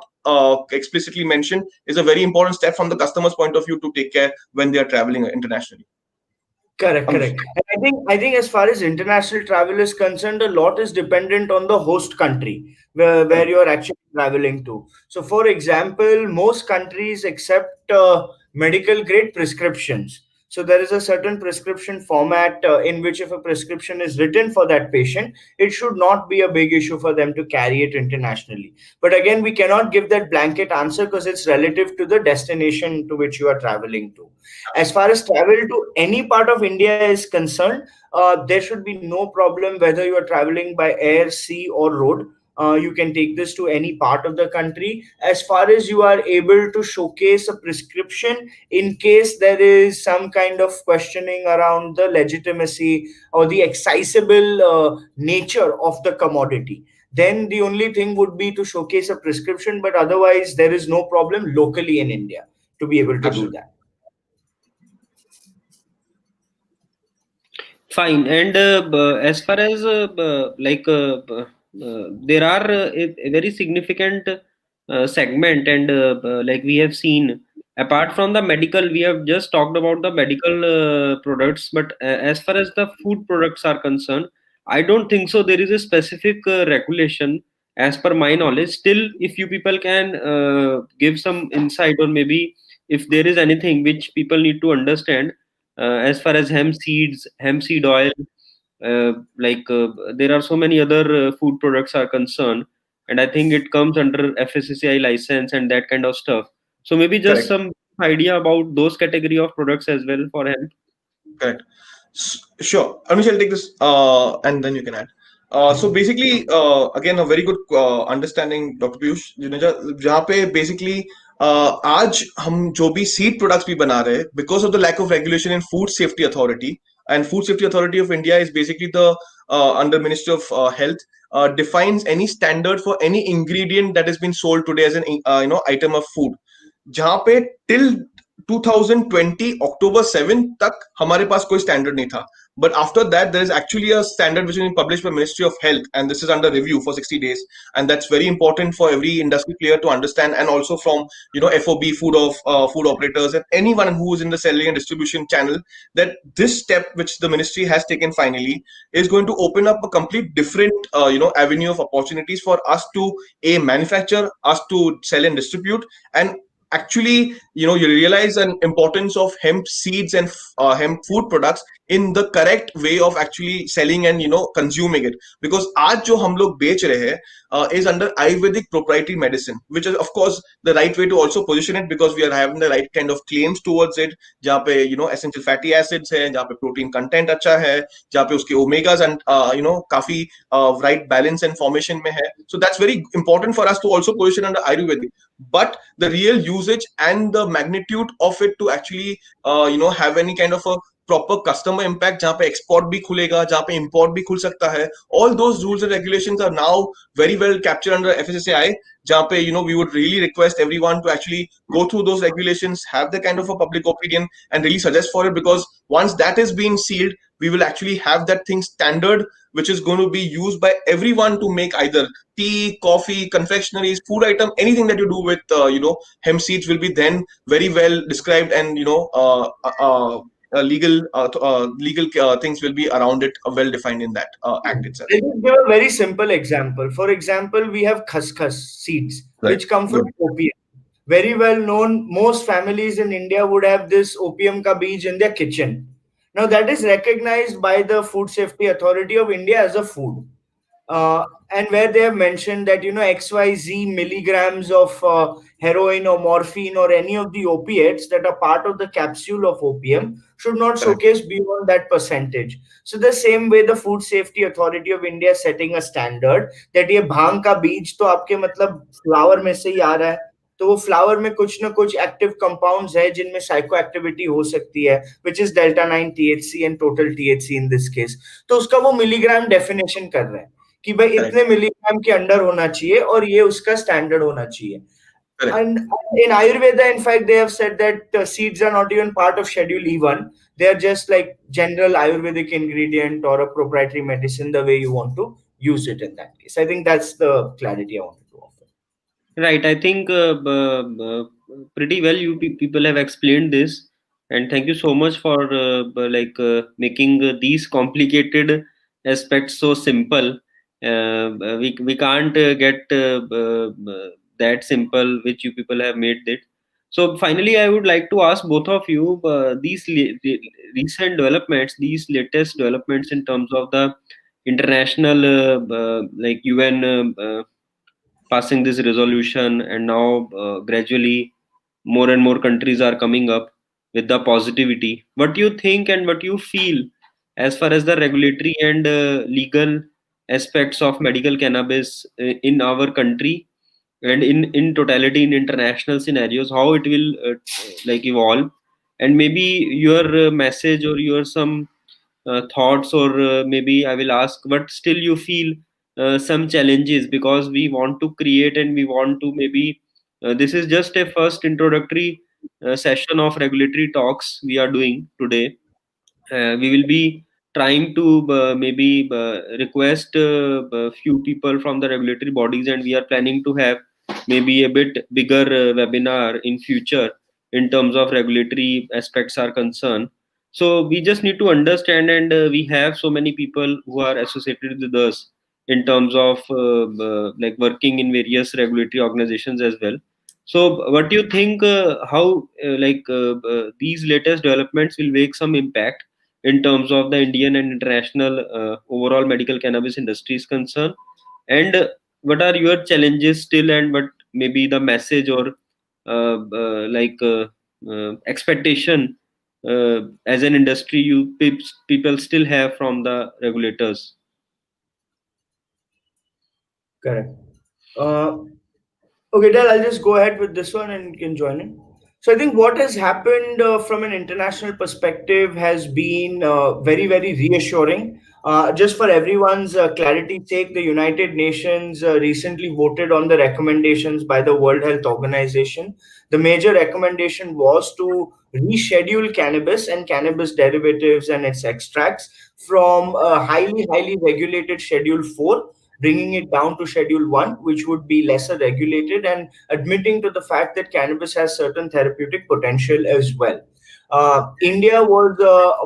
explicitly mentioned is a very important step from the customer's point of view to take care when they are traveling internationally. Correct, Amish. correct. And I think as far as international travel is concerned, a lot is dependent on the host country where Right. you are actually traveling to. So, for example, most countries accept medical grade prescriptions. So there is a certain prescription format in which if a prescription is written for that patient, it should not be a big issue for them to carry it internationally. But again, we cannot give that blanket answer because it's relative to the destination to which you are traveling to. As far as travel to any part of India is concerned, there should be no problem whether you are traveling by air, sea, or road. You can take this to any part of the country as far as you are able to showcase a prescription in case there is some kind of questioning around the legitimacy or the accessible nature of the commodity. Then the only thing would be to showcase a prescription, but otherwise, there is no problem locally in India to be able to do Absolutely. that. Fine. And as far as there are a very significant segment, and like we have seen, apart from the medical, we have just talked about the medical products, but as far as the food products are concerned, I don't think so there is a specific regulation as per my knowledge. Still, if you people can give some insight, or maybe if there is anything which people need to understand as far as hemp seeds, hemp seed oil, there are so many other food products are concerned, and I think it comes under FSSAI license and that kind of stuff. So maybe just Correct. some idea about those category of products as well for hemp. Correct. Sure. Anish, I'll take this, and then you can add. So basically, again, a very good understanding, Dr. Piyush. जहाँ पे basically आज हम जो भी seed products भी बना रहे हैं, because of the lack of regulation in Food Safety Authority, and Food Safety Authority of India is basically the under Ministry of Health, defines any standard for any ingredient that has been sold today as an item of food. जहाँ पे till 2020 October 7 तक हमारे पास कोई standard नहीं था. But after that, there is actually a standard which has been published by Ministry of Health, and this is under review for 60 days. And that's very important for every industry player to understand, and also from FOB, food operators, and anyone who is in the selling and distribution channel, that this step which the ministry has taken finally is going to open up a complete different avenue of opportunities for us to a manufacture, us to sell and distribute, and actually you realize an importance of hemp seeds and hemp food products in the correct way of actually selling and consuming it, because आज जो हम लोग बेच रहे हैं is under Ayurvedic proprietary medicine, which is of course the right way to also position it, because we are having the right kind of claims towards it, जहाँ पे essential fatty acids है, जहाँ पे protein content अच्छा है, जहाँ पे उसके omegas and काफी right balance and formation में है. So that's very important for us to also position under Ayurvedic. But the real usage and the magnitude of it to actually have any kind of a proper customer impact, जहाँ पे export भी खुलेगा, जहाँ पे import भी खुल सकता है, all those rules and regulations are now very well captured under FSSAI, जहाँ पे we would really request everyone to actually go through those regulations, have the kind of a public opinion, and really suggest for it, because once that is being sealed, we will actually have that thing standard, which is going to be used by everyone to make either tea, coffee, confectionaries, food item, anything that you do with hemp seeds will be then very well described, and legal things will be around it, well defined in that act itself. Let me give a very simple example. For example, we have khaskhas seeds, Right. which come from Good. opium. Very well known. Most families in India would have this opium ka beej in their kitchen. Now, that is recognized by the Food Safety Authority of India as a food. And where they have mentioned that XYZ milligrams of heroin or morphine or any of the opiates that are part of the capsule of opium should not Correct. showcase beyond that percentage. So the same way the Food Safety Authority of India is setting a standard that ये भांग का बीज तो आपके मतलब flower में से ही आ रहा है, तो वो फ्लावर में कुछ ना कुछ एक्टिव कंपाउंड्स है जिनमें साइको एक्टिविटी हो सकती है, which is delta 9 THC and total THC in this case. तो उसका वो मिलीग्राम डेफिनेशन कर रहे हैं कि भाई Correct. इतने मिलीग्राम के अंडर होना चाहिए और ये उसका स्टैंडर्ड होना चाहिए. Correct. And in Ayurveda, in fact, they have said that seeds are not even part of Schedule E1. They are just like general Ayurvedic ingredient or a proprietary medicine, the way you want to use it in that case. I think that's the clarity I wanted to offer. Right, I think pretty well you people have explained this, and thank you so much for making these complicated aspects so simple. We can't get that simple which you people have made it. So finally, I would like to ask both of you recent developments, these latest developments in terms of the international UN. Passing this resolution, and now gradually more and more countries are coming up with the positivity. What do you think and what you feel as far as the regulatory and legal aspects of medical cannabis in our country, and in totality in international scenarios, how it will evolve, and maybe your message or your some thoughts, or maybe I will ask, but still you feel some challenges, because we want to create and we want to maybe this is just a first introductory session of regulatory talks we are doing today. We will be trying to maybe request a few people from the regulatory bodies, and we are planning to have maybe a bit bigger webinar in future in terms of regulatory aspects are concerned. So we just need to understand, and we have so many people who are associated with us in terms of like working in various regulatory organizations as well. So what do you think? How these latest developments will make some impact in terms of the Indian and international overall medical cannabis industry is concerned? And what are your challenges still, and what maybe the message or expectation as an industry people still have from the regulators? Correct. Uh, Okay, Del, I'll just go ahead with this one and you can join in. So I think what has happened from an international perspective has been very, very reassuring. Just for everyone's clarity's sake, the United Nations recently voted on the recommendations by the World Health Organization. The major recommendation was to reschedule cannabis and cannabis derivatives and its extracts from a highly, highly regulated Schedule 4, bringing it down to Schedule 1, which would be lesser regulated, and admitting to the fact that cannabis has certain therapeutic potential as well. India was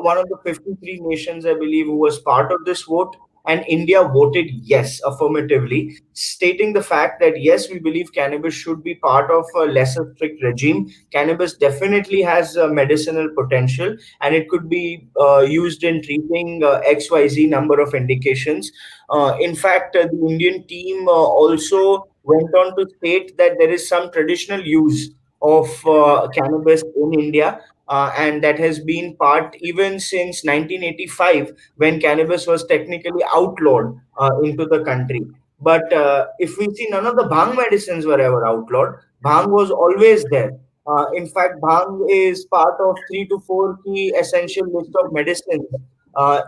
one of the 53 nations, I believe, who was part of this vote. And India voted yes affirmatively, stating the fact that yes, we believe cannabis should be part of a lesser strict regime. Cannabis definitely has medicinal potential, and it could be used in treating XYZ number of indications. In fact, the Indian team also went on to state that there is some traditional use of cannabis in India, and that has been part even since 1985, when cannabis was technically outlawed into the country. But if we see, none of the Bhang medicines were ever outlawed. Bhang was always there. In fact, Bhang is part of 3 to 4 key essential list of medicines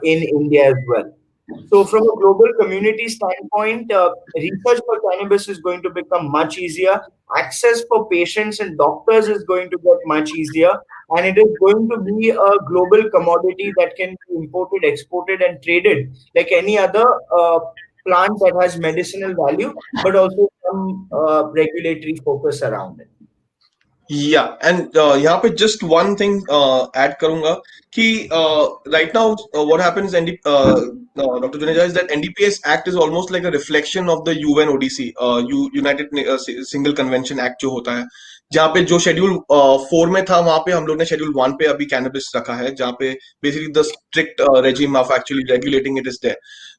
in India as well. So, from a global community standpoint, research for cannabis is going to become much easier. Access for patients and doctors is going to get much easier. And it is going to be a global commodity that can be imported, exported, and traded like any other plant that has medicinal value, but also some regulatory focus around it. Yeah, and यहाँ पे just one thing add करूंगा कि right now what happens Dr. Juneja is that NDPS Act is almost like a reflection of the UNODC Single Convention Act जो होता है, जहाँ पे जो शेड्यूल 4 में था वहां पे हम लोग ने शेड्यूल 1 पे अभी कैनबिस रखा है, जहाँ पे basically the strict regime of actually regulating it is there.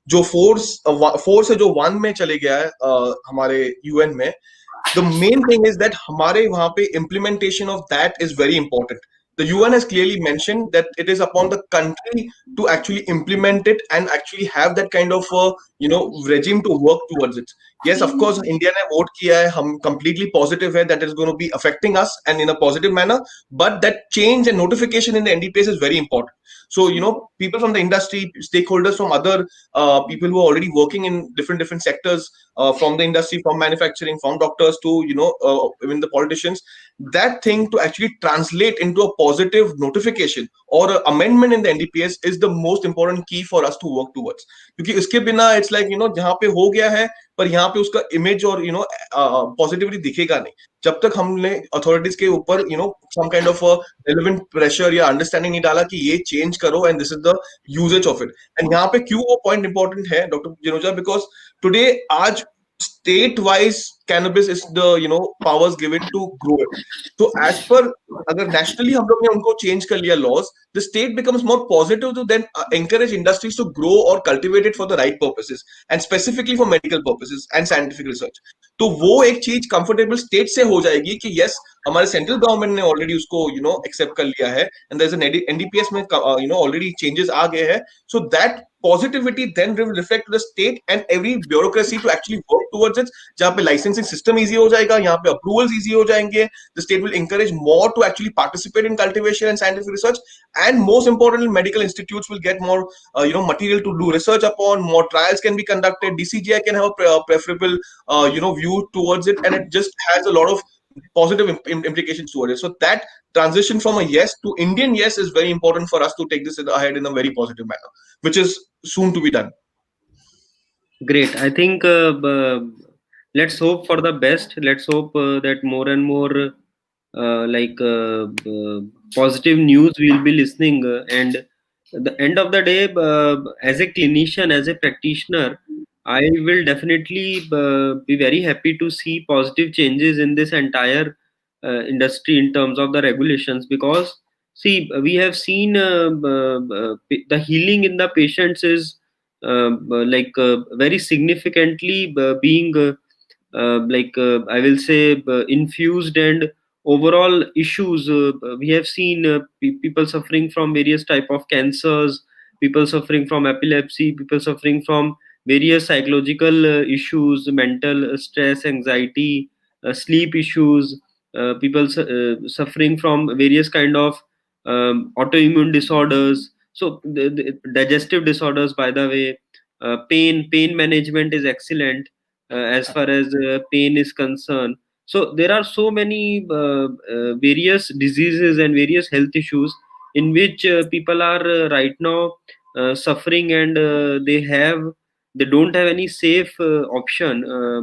जो फोर्स से जो 1 में चले गया है हमारे यूएन में, the main thing is that हमारे वहां पे implementation of that is very important. The UN has clearly mentioned that it is upon the country to actually implement it and actually have that kind of regime to work towards it. Yes, of course, India ने vote किया है, हम completely positive है that is going to be affecting us and in a positive manner. But that change and notification in the NDPS is very important. So people from the industry, stakeholders from other people who are already working in different sectors, from the industry, from manufacturing, from doctors to even the politicians, that thing to actually translate into a positive notification or an amendment in the NDPS is the most important key for us to work towards. क्योंकि इसके बिना it's like जहाँ पे हो गया है पर यहाँ पे उसका इमेज और पॉजिटिविटी दिखेगा नहीं जब तक हमने अथॉरिटीज के ऊपर some kind of relevant pressure या अंडरस्टैंडिंग नहीं डाला कि ये चेंज करो and this is the usages of it. And यहाँ पे क्यों वो पॉइंट इंपॉर्टेंट है डॉक्टर जिनोजा, बिकॉज टुडे आज state wise cannabis is the powers given to grow it. So as per अगर nationally हम लोग ने उनको change कर लिया laws, the state becomes more positive to then encourage industries to grow or cultivate it for the right purposes and specifically for medical purposes and scientific research. तो वो एक चीज कंफर्टेबल स्टेट से हो जाएगी कि यस हमारे सेंट्रल गवर्नमेंट ने ऑलरेडी उसको एक्सेप्ट कर लिया है and there is an NDPS में ऑलरेडी चेंजेस आ गए हैं. So that positivity then will reflect to the state and every bureaucracy to actually work towards it. जहाँ पे licensing system easy हो जाएगा, यहाँ पे approvals easy हो जाएंगे. The state will encourage more to actually participate in cultivation and scientific research, and most importantly, medical institutes will get more material to do research upon. More trials can be conducted. DCGI can have a preferable view towards it, and it just has a lot of positive implications towards it. So that transition from a yes to Indian yes is very important for us to take this ahead in a very positive manner, which is soon to be done. Great. I think let's hope for the best. Let's hope that more and more positive news we'll be listening. And at the end of the day, as a clinician, as a practitioner, I will definitely be very happy to see positive changes in this entire industry in terms of the regulations. Because see, we have seen the healing in the patients is very significantly being I will say infused, and overall issues we have seen people suffering from various type of cancers, people suffering from epilepsy, people suffering from various psychological issues, mental stress, anxiety, sleep issues, people suffering from various kind of autoimmune disorders, so the digestive disorders, by the way. Pain management is excellent as far as pain is concerned. So there are so many various diseases and various health issues in which people are right now suffering, and they don't have any safe option.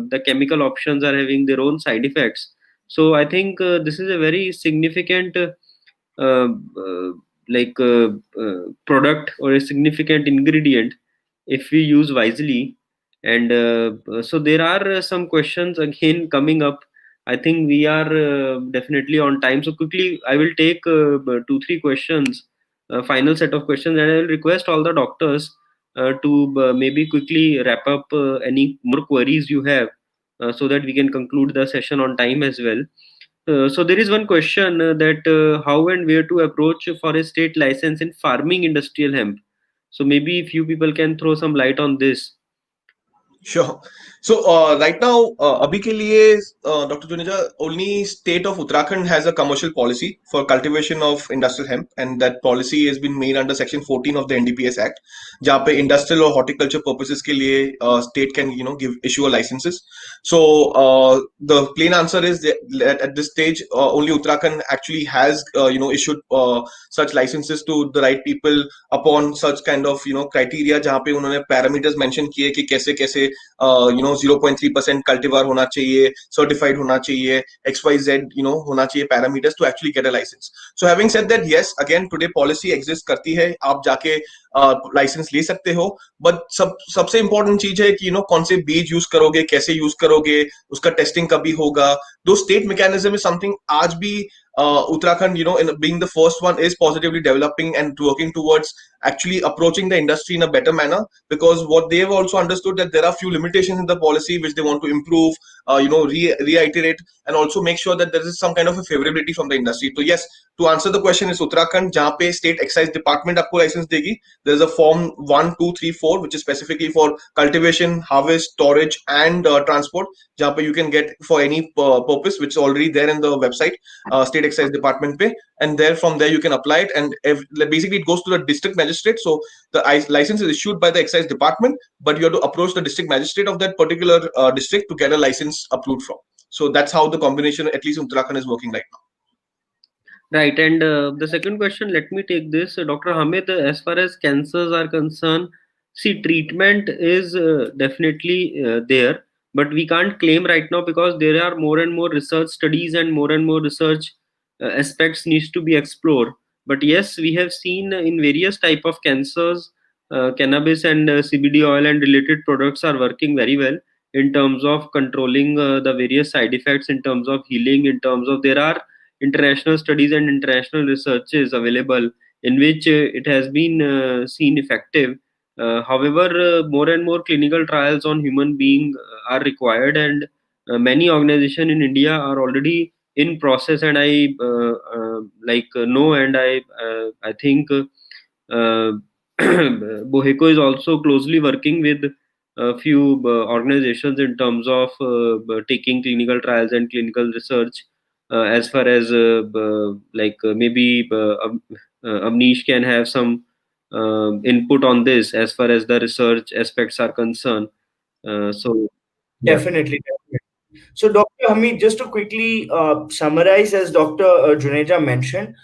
The chemical options are having their own side effects. So I think this is a very significant uh, uh, product, or a significant ingredient if we use wisely. And so there are some questions again coming up. I think we are definitely on time, so quickly I will take two three questions, final set of questions, and I will request all the doctors to maybe quickly wrap up any more queries you have, so that we can conclude the session on time as well. So there is one question that how and where to approach for a state license in farming industrial hemp. So maybe if you people can throw some light on this. Sure. So right now, अभी के लिए Dr. Juneja, only state of Uttarakhand has a commercial policy for cultivation of industrial hemp, and that policy has been made under Section 14 of the NDPS Act, जहाँ पे industrial or horticulture purposes के लिए state can give issue a licenses. So the plain answer is that at this stage, only Uttarakhand actually has issued such licenses to the right people upon such kind of criteria, जहाँ पे उन्होंने parameters mention किए कि कैसे कैसे 0.3% cultivar होना चाहिए, certified होना चाहिए, XYZ होना चाहिए parameters to actually get a license. So having said that, yes, again today policy exists करती है, आप जाके लाइसेंस ले सकते हो, बट सबसे इंपॉर्टेंट चीज है कि कौन से बीज यूज करोगे, कैसे यूज करोगे, उसका टेस्टिंग कभी होगा, दो स्टेट मैकेनिज्म इज समथिंग आज भी Uttarakhand, in being the first one, is positively developing and working towards actually approaching the industry in a better manner, because what they have also understood that there are few limitations in the policy which they want to improve, reiterate, and also make sure that there is some kind of a favorability from the industry. So yes, to answer the question, is Uttarakhand, जहाँ पे state excise department आपको license देगी. There is a form 1, 2, 3, 4 which is specifically for cultivation, harvest, storage, and transport, जहाँ पे you can get for any purpose, which is already there in the website, state excise department पे, and there from there you can apply it, and basically it goes to the district magistrate. So the license is issued by the excise department, but you have to approach the district magistrate of that particular district to get a license approved from. So that's how the combination, at least in Uttarakhand, is working right now. Right, and the second question, let me take this, Dr. Hamid. As far as cancers are concerned, see, treatment is definitely there, but we can't claim right now because there are more and more research studies and more research aspects needs to be explored. But yes, we have seen in various type of cancers, cannabis and CBD oil and related products are working very well in terms of controlling the various side effects, in terms of healing, in terms of there are international studies and international research is available in which it has been seen effective. However, more and more clinical trials on human being are required, and many organizations in India are already in process. And I know, and I think Boheco is also closely working with a few organizations in terms of taking clinical trials and clinical research, as far as maybe Amnish can have some input on this as far as the research aspects are concerned. So yeah. Definitely, definitely. So, Dr. Hamid, just to quickly summarize, as Dr. Juneja mentioned,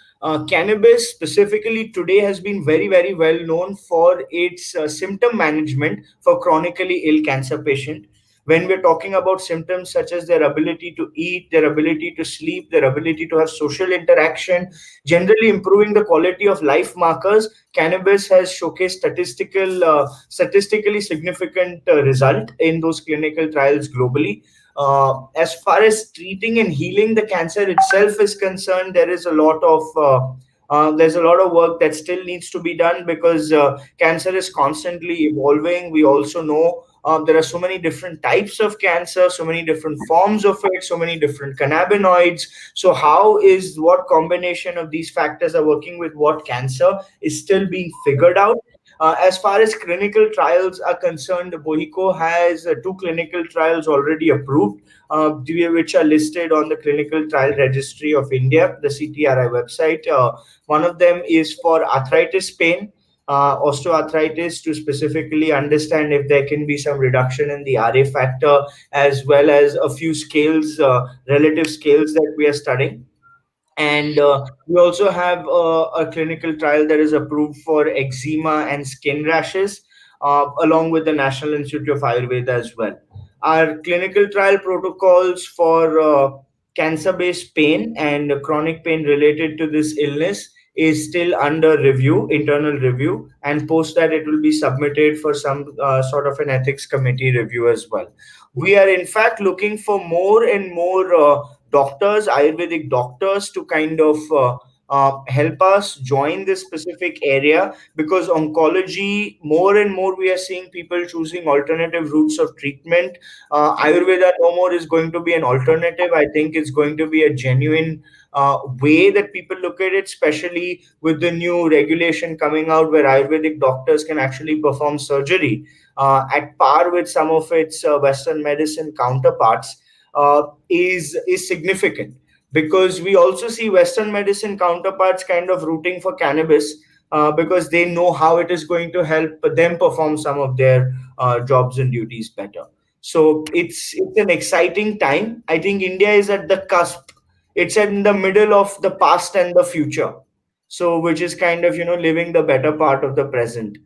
cannabis specifically today has been very, very well known for its symptom management for chronically ill cancer patient, when we're talking about symptoms such as their ability to eat, their ability to sleep, their ability to have social interaction, generally improving the quality of life markers, cannabis has showcased statistically significant result in those clinical trials globally. As far as treating and healing the cancer itself is concerned, there's a lot of work that still needs to be done, because cancer is constantly evolving. We also know there are so many different types of cancer, so many different forms of it, so many different cannabinoids. So, how is what combination of these factors are working with what cancer is still being figured out. As far as clinical trials are concerned, Bohico has two clinical trials already approved, which are listed on the Clinical Trial Registry of India, the CTRI website. One of them is for arthritis pain, osteoarthritis, to specifically understand if there can be some reduction in the RA factor, as well as a few scales, relative scales that we are studying. And we also have a clinical trial that is approved for eczema and skin rashes, along with the National Institute of Ayurveda as well. Our clinical trial protocols for cancer based pain and chronic pain related to this illness is still under review, internal review, and post that it will be submitted for some sort of an ethics committee review as well. We are in fact looking for more and more doctors, Ayurvedic doctors, to kind of help us join this specific area, because oncology, more and more, we are seeing people choosing alternative routes of treatment. Ayurveda no more is going to be an alternative. I think it's going to be a genuine way that people look at it, especially with the new regulation coming out where Ayurvedic doctors can actually perform surgery at par with some of its Western medicine counterparts, is significant, because we also see Western medicine counterparts kind of rooting for cannabis, because they know how it is going to help them perform some of their jobs and duties better. So it's an exciting time. I think India is at the cusp. It's in the middle of the past and the future. So which is kind of living the better part of the present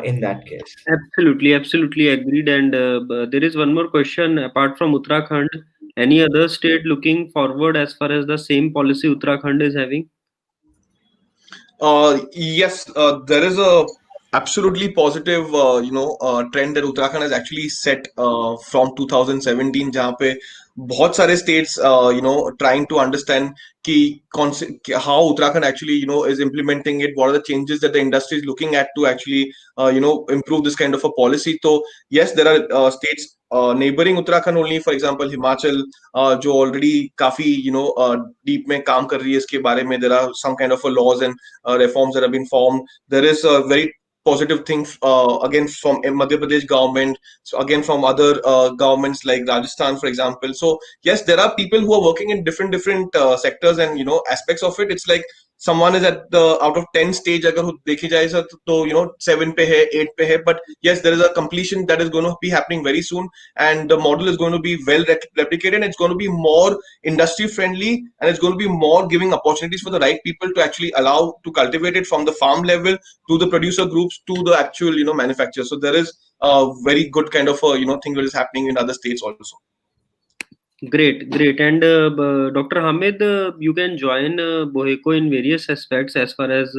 in that case. Absolutely, absolutely agreed. And there is one more question apart from Uttarakhand. Any other state looking forward as far as the same policy Uttarakhand is having? Yes, there is a absolutely positive, trend that Uttarakhand has actually set from 2017, जहाँ पे बहुत सारे states, trying to understand how Uttarakhand actually, is implementing it. What are the changes that the industry is looking at to actually, improve this kind of a policy? So yes, there are states neighboring Uttarakhand only, for example, Himachal, जो already काफी, deep में काम कर रही है इसके बारे में. There are some kind of a laws and reforms that have been formed. There is a very positive thing again from Madhya Pradesh government, so again from other governments like Rajasthan, for example. So yes, there are people who are working in different sectors and aspects of it. It's like someone is at the out of 10 stage, अगर वो देखी जाए तो 7 पे है, 8 पे है. But yes, there is a completion that is going to be happening very soon, and the model is going to be well replicated, and it's going to be more industry friendly, and it's going to be more giving opportunities for the right people to actually allow to cultivate it from the farm level to the producer groups to the actual manufacturer. So there is a very good kind of a thing that is happening in other states also. Great, great. And Dr. Hamid, you can join Boheco in various aspects as far as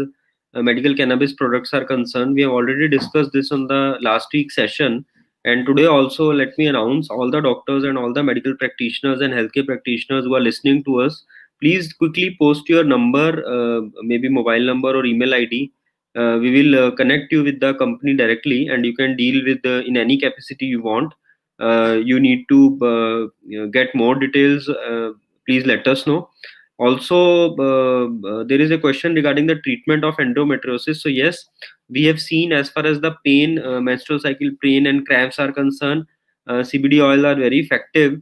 medical cannabis products are concerned. We have already discussed this on the last week's session. And today also, let me announce all the doctors and all the medical practitioners and healthcare practitioners who are listening to us, please quickly post your number, maybe mobile number or email ID. We will connect you with the company directly, and you can deal with in any capacity you want. You need to get more details, please let us know. Also, there is a question regarding the treatment of endometriosis. So yes, we have seen as far as the pain, menstrual cycle pain and cramps are concerned, CBD oil are very effective,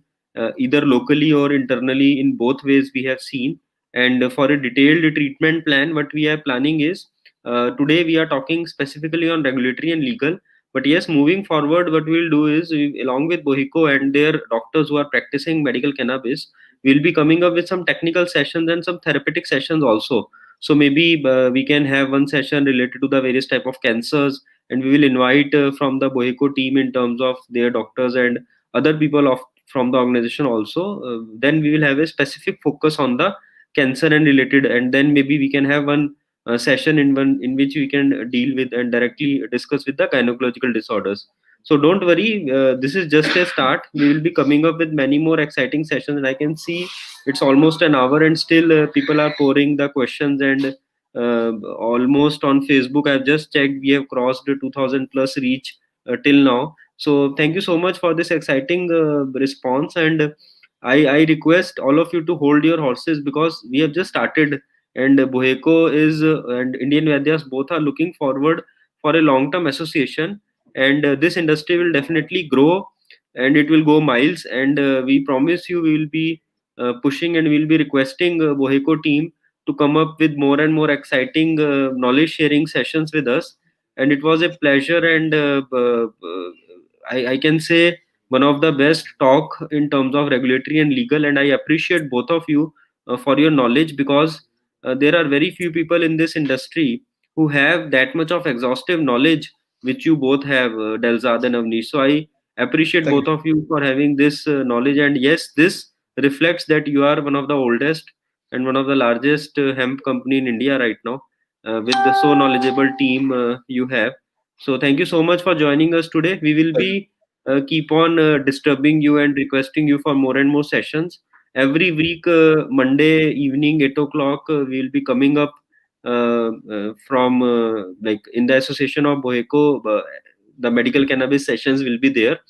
either locally or internally. In both ways we have seen. And for a detailed treatment plan, what we are planning is, today we are talking specifically on regulatory and legal. But yes, moving forward, what we'll do is, along with Bohico and their doctors who are practicing medical cannabis, we'll be coming up with some technical sessions and some therapeutic sessions also. So maybe we can have one session related to the various type of cancers, and we will invite from the Boheco team in terms of their doctors and other people of from the organization also. Then we will have a specific focus on the cancer and related, and then maybe we can have one session in which we can deal with and directly discuss with the gynecological disorders. So don't worry, this is just a start. We will be coming up with many more exciting sessions, and I can see it's almost an hour, and still people are pouring the questions. And almost on Facebook, I've just checked, we have crossed the 2000 plus reach till now. So thank you so much for this exciting response. And I request all of you to hold your horses, because we have just started, and Boheco is and Indian Vadyas both are looking forward for a long term association, and this industry will definitely grow, and it will go miles. And we promise you, we will be pushing, and we will be requesting Boheco team to come up with more and more exciting knowledge sharing sessions with us. And it was a pleasure, and I can say one of the best talk in terms of regulatory and legal. And I appreciate both of you for your knowledge, because there are very few people in this industry who have that much of exhaustive knowledge which you both have, Delzad and Avnish. So I appreciate Thank both of you for having this knowledge. And yes, this reflects that you are one of the oldest and one of the largest hemp company in India right now, with the so knowledgeable team you have. So thank you so much for joining us today. We will you. be keep on disturbing you and requesting you for more and more sessions every week. Monday evening 8 o'clock, we will be coming up from like in the association of Boheco. The medical cannabis sessions will be there,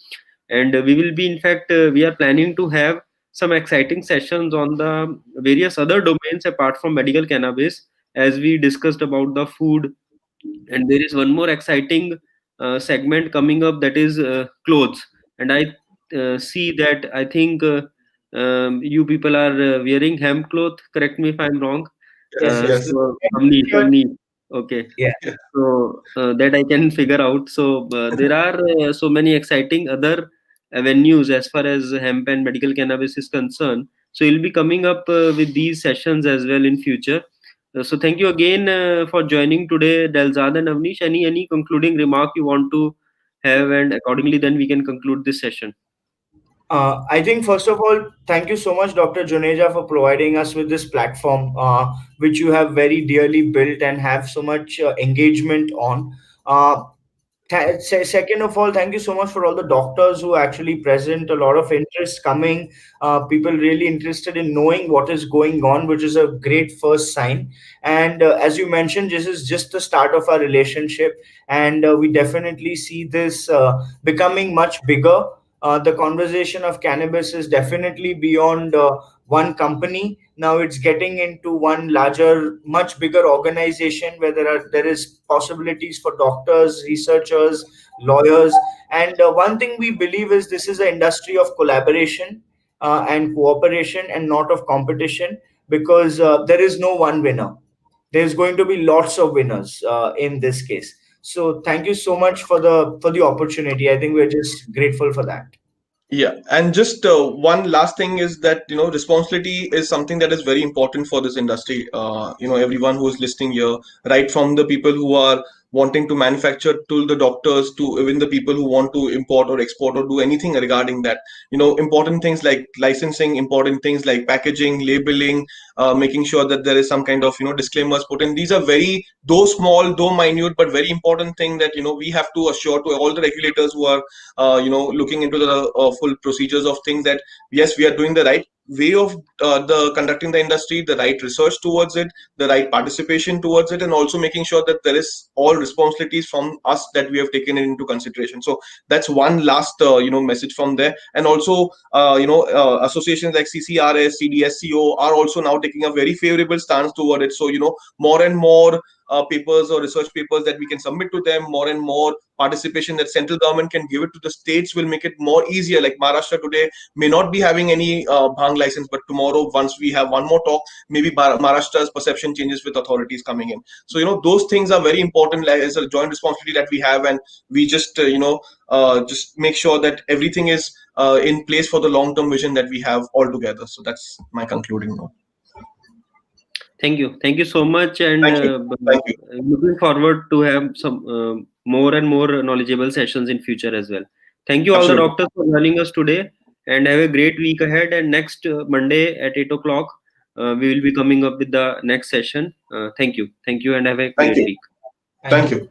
and we will be, in fact, we are planning to have some exciting sessions on the various other domains apart from medical cannabis, as we discussed about the food. And there is one more exciting segment coming up, that is clothes. And I see that, I think you people are wearing hemp cloth, correct me if I'm wrong. Yes, Yes. yes. So Amnish, okay. Yeah. So that I can figure out. So there are so many exciting other avenues as far as hemp and medical cannabis is concerned. So you'll be coming up with these sessions as well in future. So thank you again for joining today, Delzad and Avnish. Any concluding remark you want to have, and accordingly then we can conclude this session. I think first of all, thank you so much, Dr. Juneja, for providing us with this platform, which you have very dearly built and have so much engagement on. Uh, Second of all, thank you so much for all the doctors who actually present, a lot of interest coming, people really interested in knowing what is going on, which is a great first sign. And as you mentioned, this is just the start of our relationship, and we definitely see this becoming much bigger. The conversation of cannabis is definitely beyond one company. Now it's getting into one larger, much bigger organization where there is possibilities for doctors, researchers, lawyers. And one thing we believe is this is an industry of collaboration and cooperation, and not of competition, because there is no one winner. There's going to be lots of winners in this case. So thank you so much for the opportunity. I think we're just grateful for that. Yeah, and just one last thing is that responsibility is something that is very important for this industry. Everyone who is listening here, right from the people who are wanting to manufacture to the doctors to even the people who want to import or export or do anything regarding that. Important things like licensing, important things like packaging, labeling, making sure that there is some kind of disclaimers put in. These are very though small, though minute, but very important thing that we have to assure to all the regulators who are looking into the full procedures of things, that yes, we are doing the right way of the conducting the industry, the right research towards it, the right participation towards it, and also making sure that there is all responsibilities from us that we have taken into consideration. So that's one last message from there. And also associations like CCRS, CDSCO are also now taking a very favorable stance toward it. So more and more papers or research papers that we can submit to them, more and more participation that central government can give it to the states will make it more easier. Like Maharashtra today may not be having any Bhang license, but tomorrow, once we have one more talk, maybe Maharashtra's perception changes with authorities coming in. So those things are very important, like, as a joint responsibility that we have, and we just just make sure that everything is in place for the long term vision that we have all together. So that's my concluding note. Thank you so much, and Thank you. Thank you. looking forward to have some more and more knowledgeable sessions in future as well. Thank you all the Absolutely. doctors for joining us today, and have a great week ahead. And next Monday at 8 o'clock, we will be coming up with the next session. Thank you, and have a Thank great you. week. Thank Thank you. you.